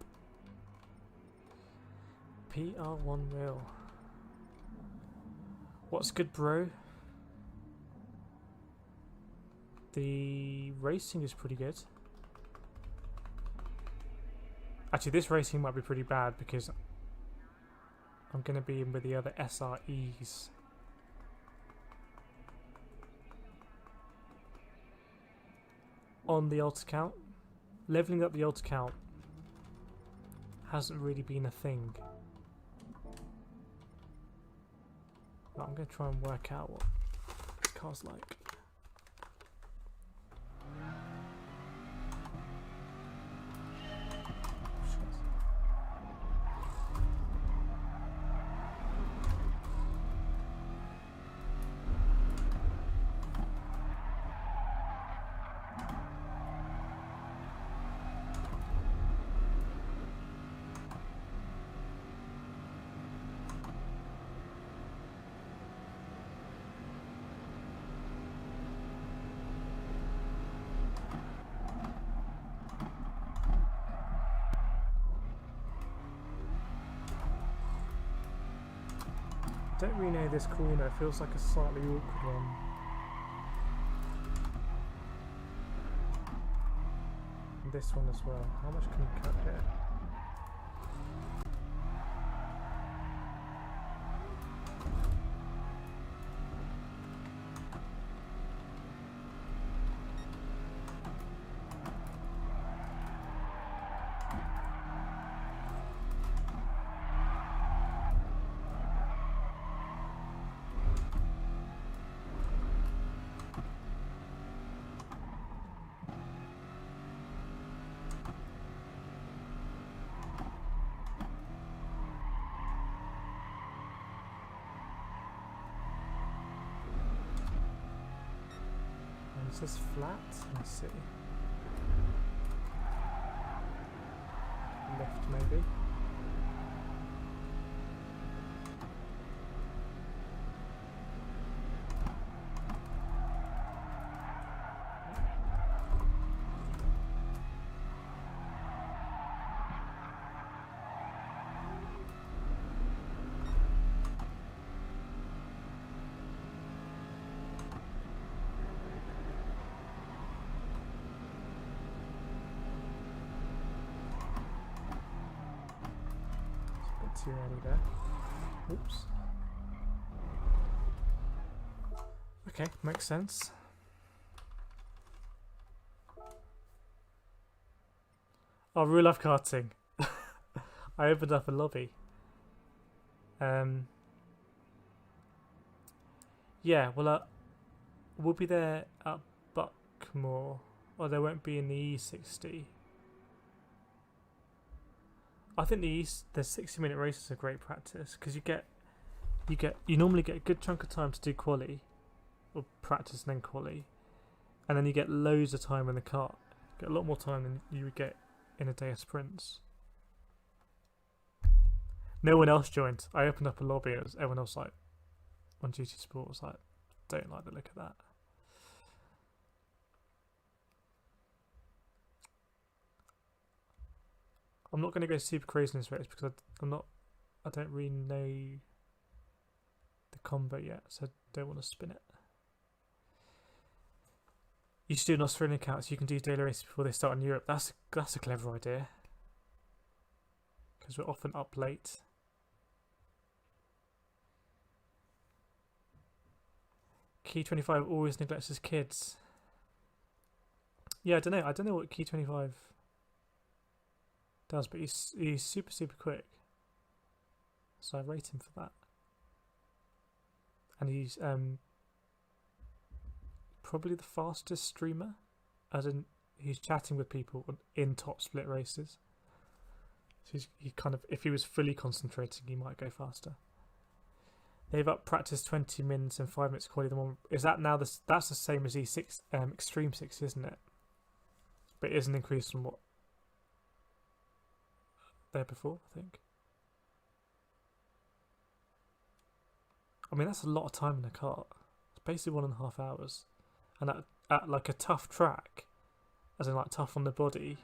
PR1 Real. What's good, bro? The racing is pretty good. Actually, this racing might be pretty bad because I'm going to be in with the other SREs. On the alt account. Leveling up the alt account hasn't really been a thing. But I'm going to try and work out what this car's like. don't really know this corner. It feels like a slightly awkward one. And this one as well. How much can you cut here? Is this flat? Let's see. Left maybe. Too early there. Oops. Okay, makes sense. Oh, real life karting. I opened up a lobby. Yeah, well, we'll be there at Buckmore, or there won't be in the E60. I think the 60-minute races are great practice because you normally get a good chunk of time to do quali, or practice and then quali, and then you get loads of time in the kart. Get a lot more time than you would get in a day of sprints. No one else joined. I opened up a lobby and everyone else like on GT Sport was like, don't like the look of that. I'm not going to go super crazy in this race because I don't really know the combo yet, so I don't want to spin it. You should do an Australian account so you can do daily races before they start in Europe. That's a clever idea because we're often up late. Key 25 always neglects his kids. Yeah, I don't know. I don't know what Key 25 does, but he's super quick, so I rate him for that. And he's probably the fastest streamer, as in he's chatting with people in top split races. So he kind of, if he was fully concentrating, he might go faster. They've up practice 20 minutes and 5 minutes quality. The one is that now that's the same as E6 Extreme 6, isn't it? But it is an increase from what there before, I think. I mean, that's a lot of time in a kart. It's basically 1.5 hours, and at like a tough track, as in like tough on the body.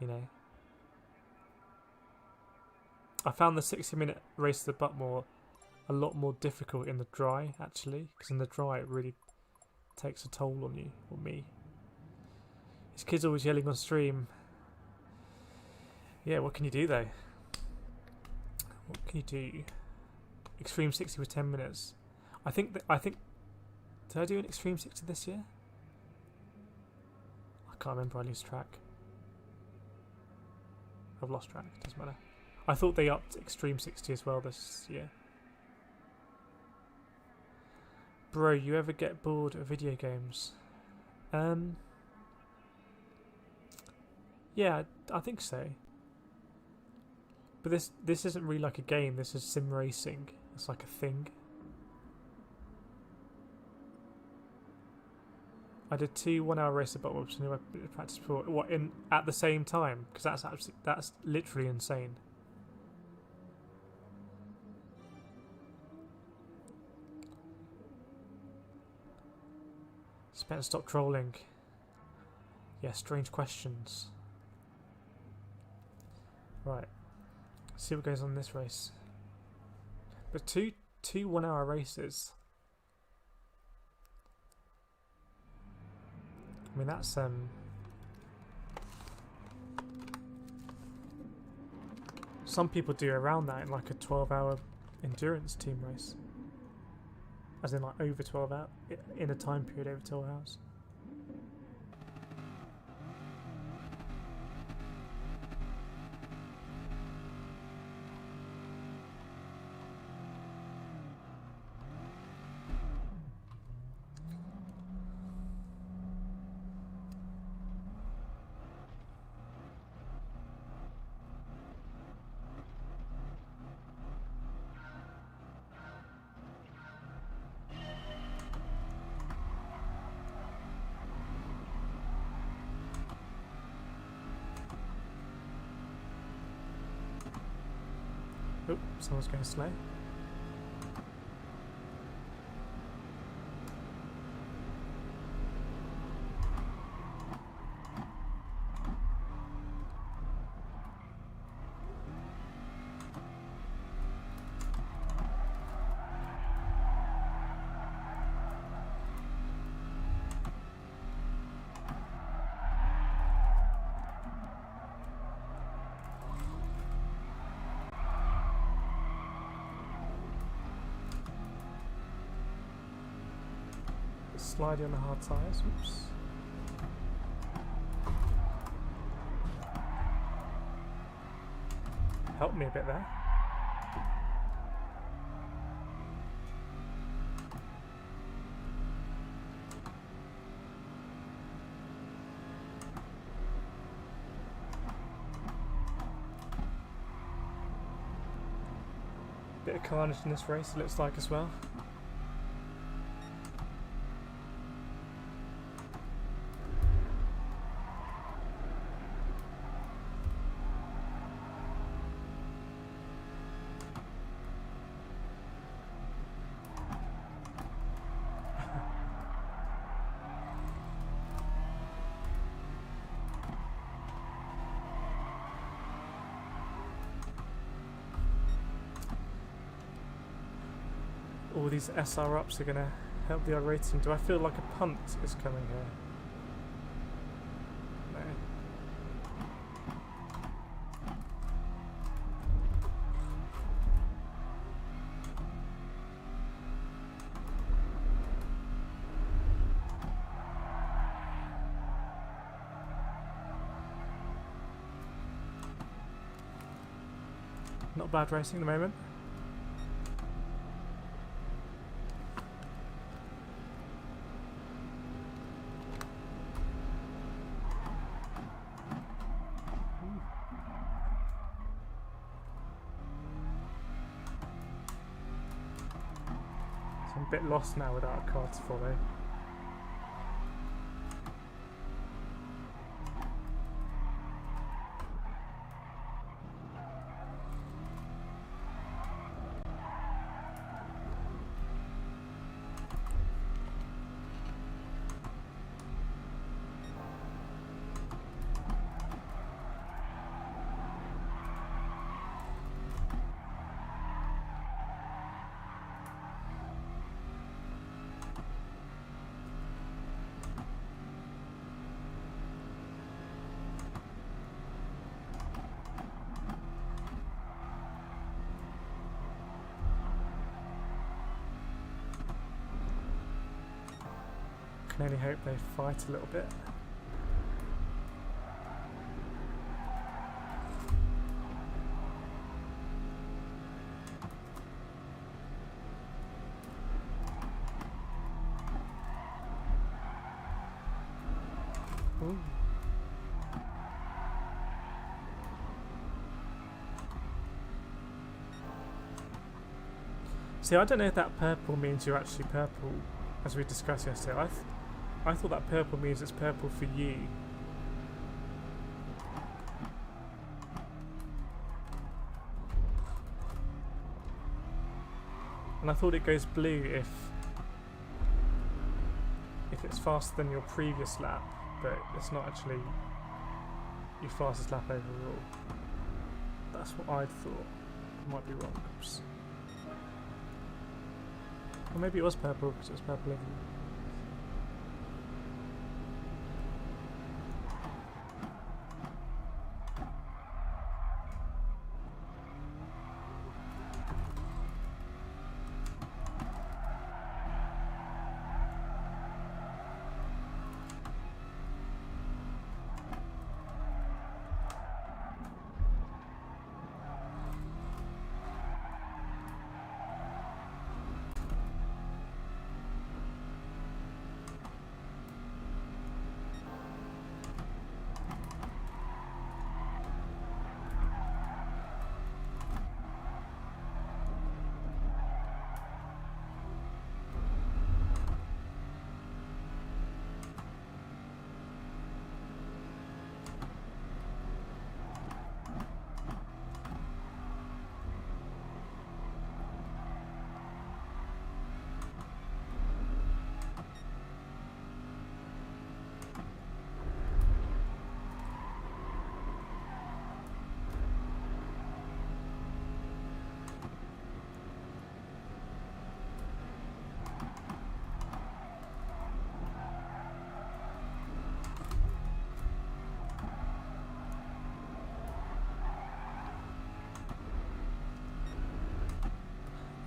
You know, I found the 60-minute race to the Buckmore a lot more difficult in the dry, actually, because in the dry it really takes a toll on you or me. His kid's always yelling on stream. Yeah, what can you do though? What can you do? Extreme 60 with 10 minutes. I think did I do an Extreme 60 this year? I can't remember. I lose track. I've lost track. Doesn't matter. I thought they upped Extreme 60 as well this year. Bro, you ever get bored of video games? Yeah, I think so. But this isn't really like a game. This is sim racing. It's like a thing. I did 2 1-hour races at Buckmore and I practiced before. What, at the same time? Because that's literally insane. Better stop trolling. Yeah, strange questions. Right. Let's see what goes on in this race. But two 1 hour races. I mean, that's some people do around that in like a 12-hour endurance team race. As in like over 12 hours, in a time period over 12 hours. Oh, someone's going slow. Slidey on the hard tyres. Oops. Help me a bit there. Bit of carnage in this race, it looks like, as well. All these SR ups are going to help the rating. Do I feel like a punt is coming here? No. Not bad racing at the moment. I'm a bit lost now without a car to follow. I can only hope they fight a little bit. Ooh. See, I don't know if that purple means you're actually purple, as we discussed yesterday. I thought that purple means it's purple for you. And I thought it goes blue if it's faster than your previous lap, but it's not actually your fastest lap overall. That's what I'd thought. I might be wrong. Oops. Or maybe it was purple because it was purple everywhere.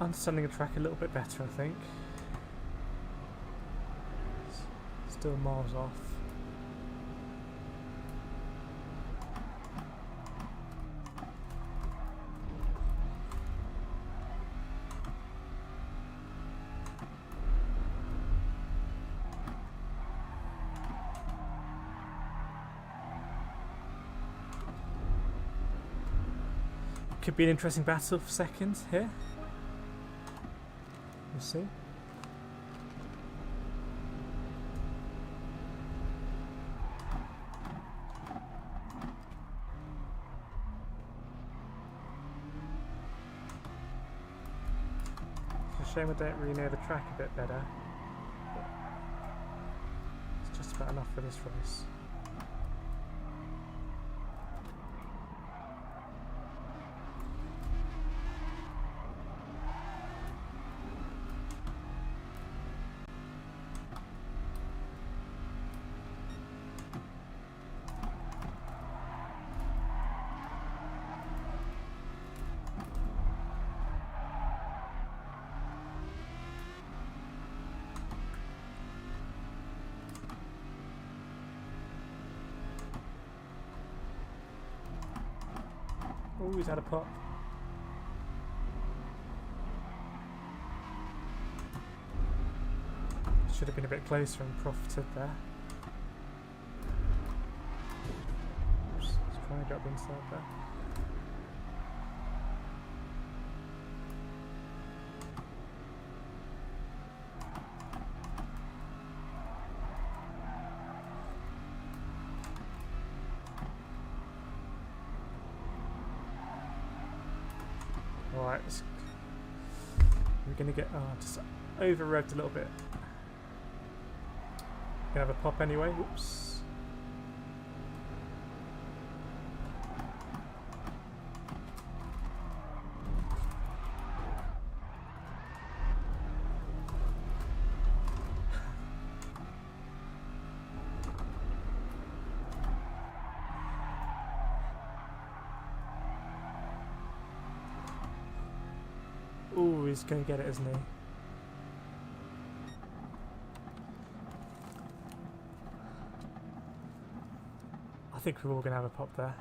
Understanding the track a little bit better, I think. Still miles off. Could be an interesting battle for seconds here. We'll see. It's a shame I don't really know the track a bit better. But it's just about enough for this race. Oh, he's had a pop. Should have been a bit closer and profited there. Oops, let's try and get up inside there. Alright, we're going to get just over revved a little bit. Gonna have a pop anyway. Whoops. Ooh, he's going to get it, isn't he? I think we're all going to have a pop there.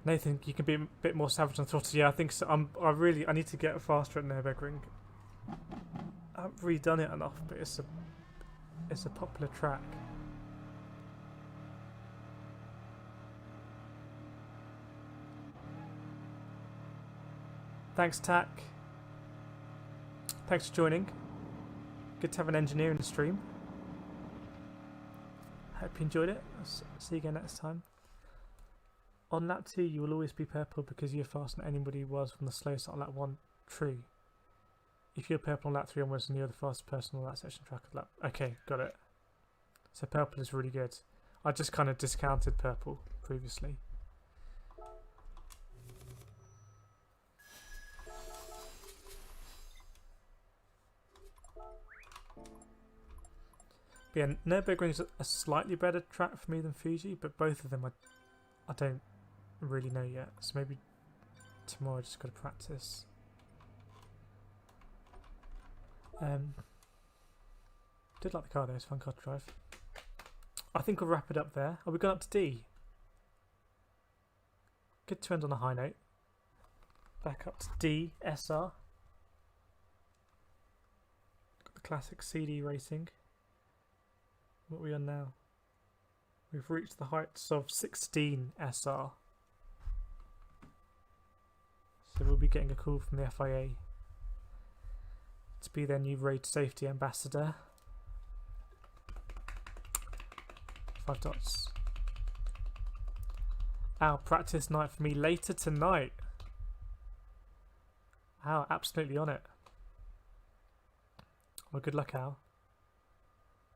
Nathan, you can be a bit more savage on throttle. Yeah, I think so. I need to get faster at Nürburgring. I haven't really done it enough, but it's a popular track. Thanks, Tack. Thanks for joining. Good to have an engineer in the stream. Hope you enjoyed it. I'll see you again next time. On lap 2, you will always be purple because you're faster than anybody was from the slow start on lap 1. True. If you're purple on lap 3 onwards, then you're the fastest person on that section track of lap. Okay, got it. So purple is really good. I just kind of discounted purple previously. But yeah, Nürburgring's a slightly better track for me than Fuji, but both of them I don't really know yet. So maybe tomorrow I just got to practice. Did like the car though, it's a fun car to drive. I think we'll wrap it up there. Are we going up to D? Good to end on a high note. Back up to D, SR. Got the classic CD racing. What are we on now? We've reached the heights of 16 SR. So we'll be getting a call from the FIA to be their new road safety ambassador. 5 dots. Our practice night for me later tonight. Al, absolutely on it. Well, good luck, Al.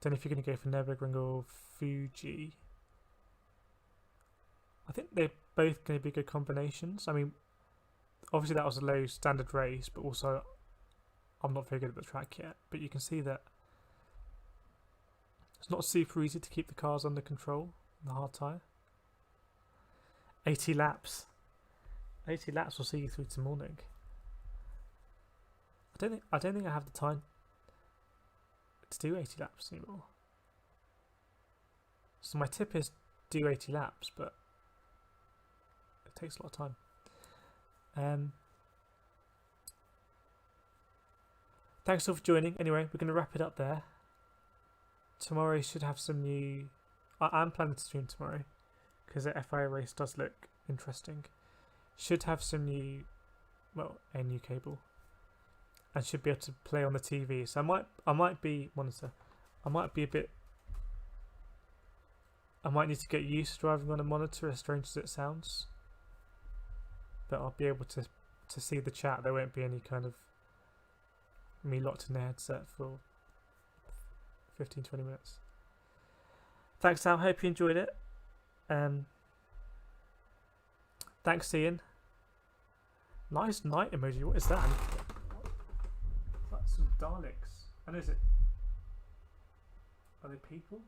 Don't know if you're going to go for Nürburgring or Fuji. I think they're both going to be good combinations. I mean, obviously that was a low standard race, but also I'm not very good at the track yet. But you can see that it's not super easy to keep the cars under control in the hard tyre. 80 laps. 80 laps will see you through to morning. I don't think I have the time to do 80 laps anymore. So my tip is do 80 laps, but it takes a lot of time. Thanks all for joining. Anyway, we're going to wrap it up there. Tomorrow should have some new... I'm planning to stream tomorrow because the FIA race does look interesting. Should have some new... well, a new cable. And should be able to play on the TV. So I might be monitor. I might be a bit. I might need to get used to driving on a monitor, as strange as it sounds. But I'll be able to see the chat. There won't be any kind of me locked in the headset for 15-20 minutes. Thanks, Al. Hope you enjoyed it. Thanks, Ian. Nice night emoji. What is that? Some Daleks. And is it? Are they people?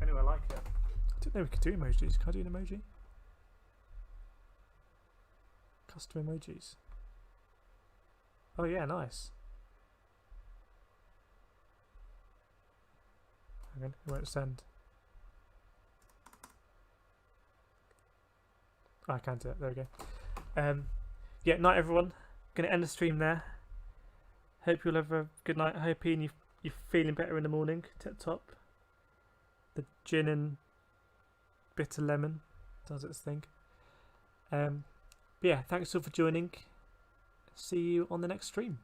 Anyway, I like it. I didn't know we could do emojis. Can I do an emoji? Custom emojis. Oh yeah, nice. Hang on, it won't send. Oh, I can't do it. There we go. Yeah, night everyone. Gonna end the stream there. Hope you'll have a good night. I hope Ian, you're feeling better in the morning. Tip top. The gin and bitter lemon does its thing. But yeah, thanks all for joining. See you on the next stream.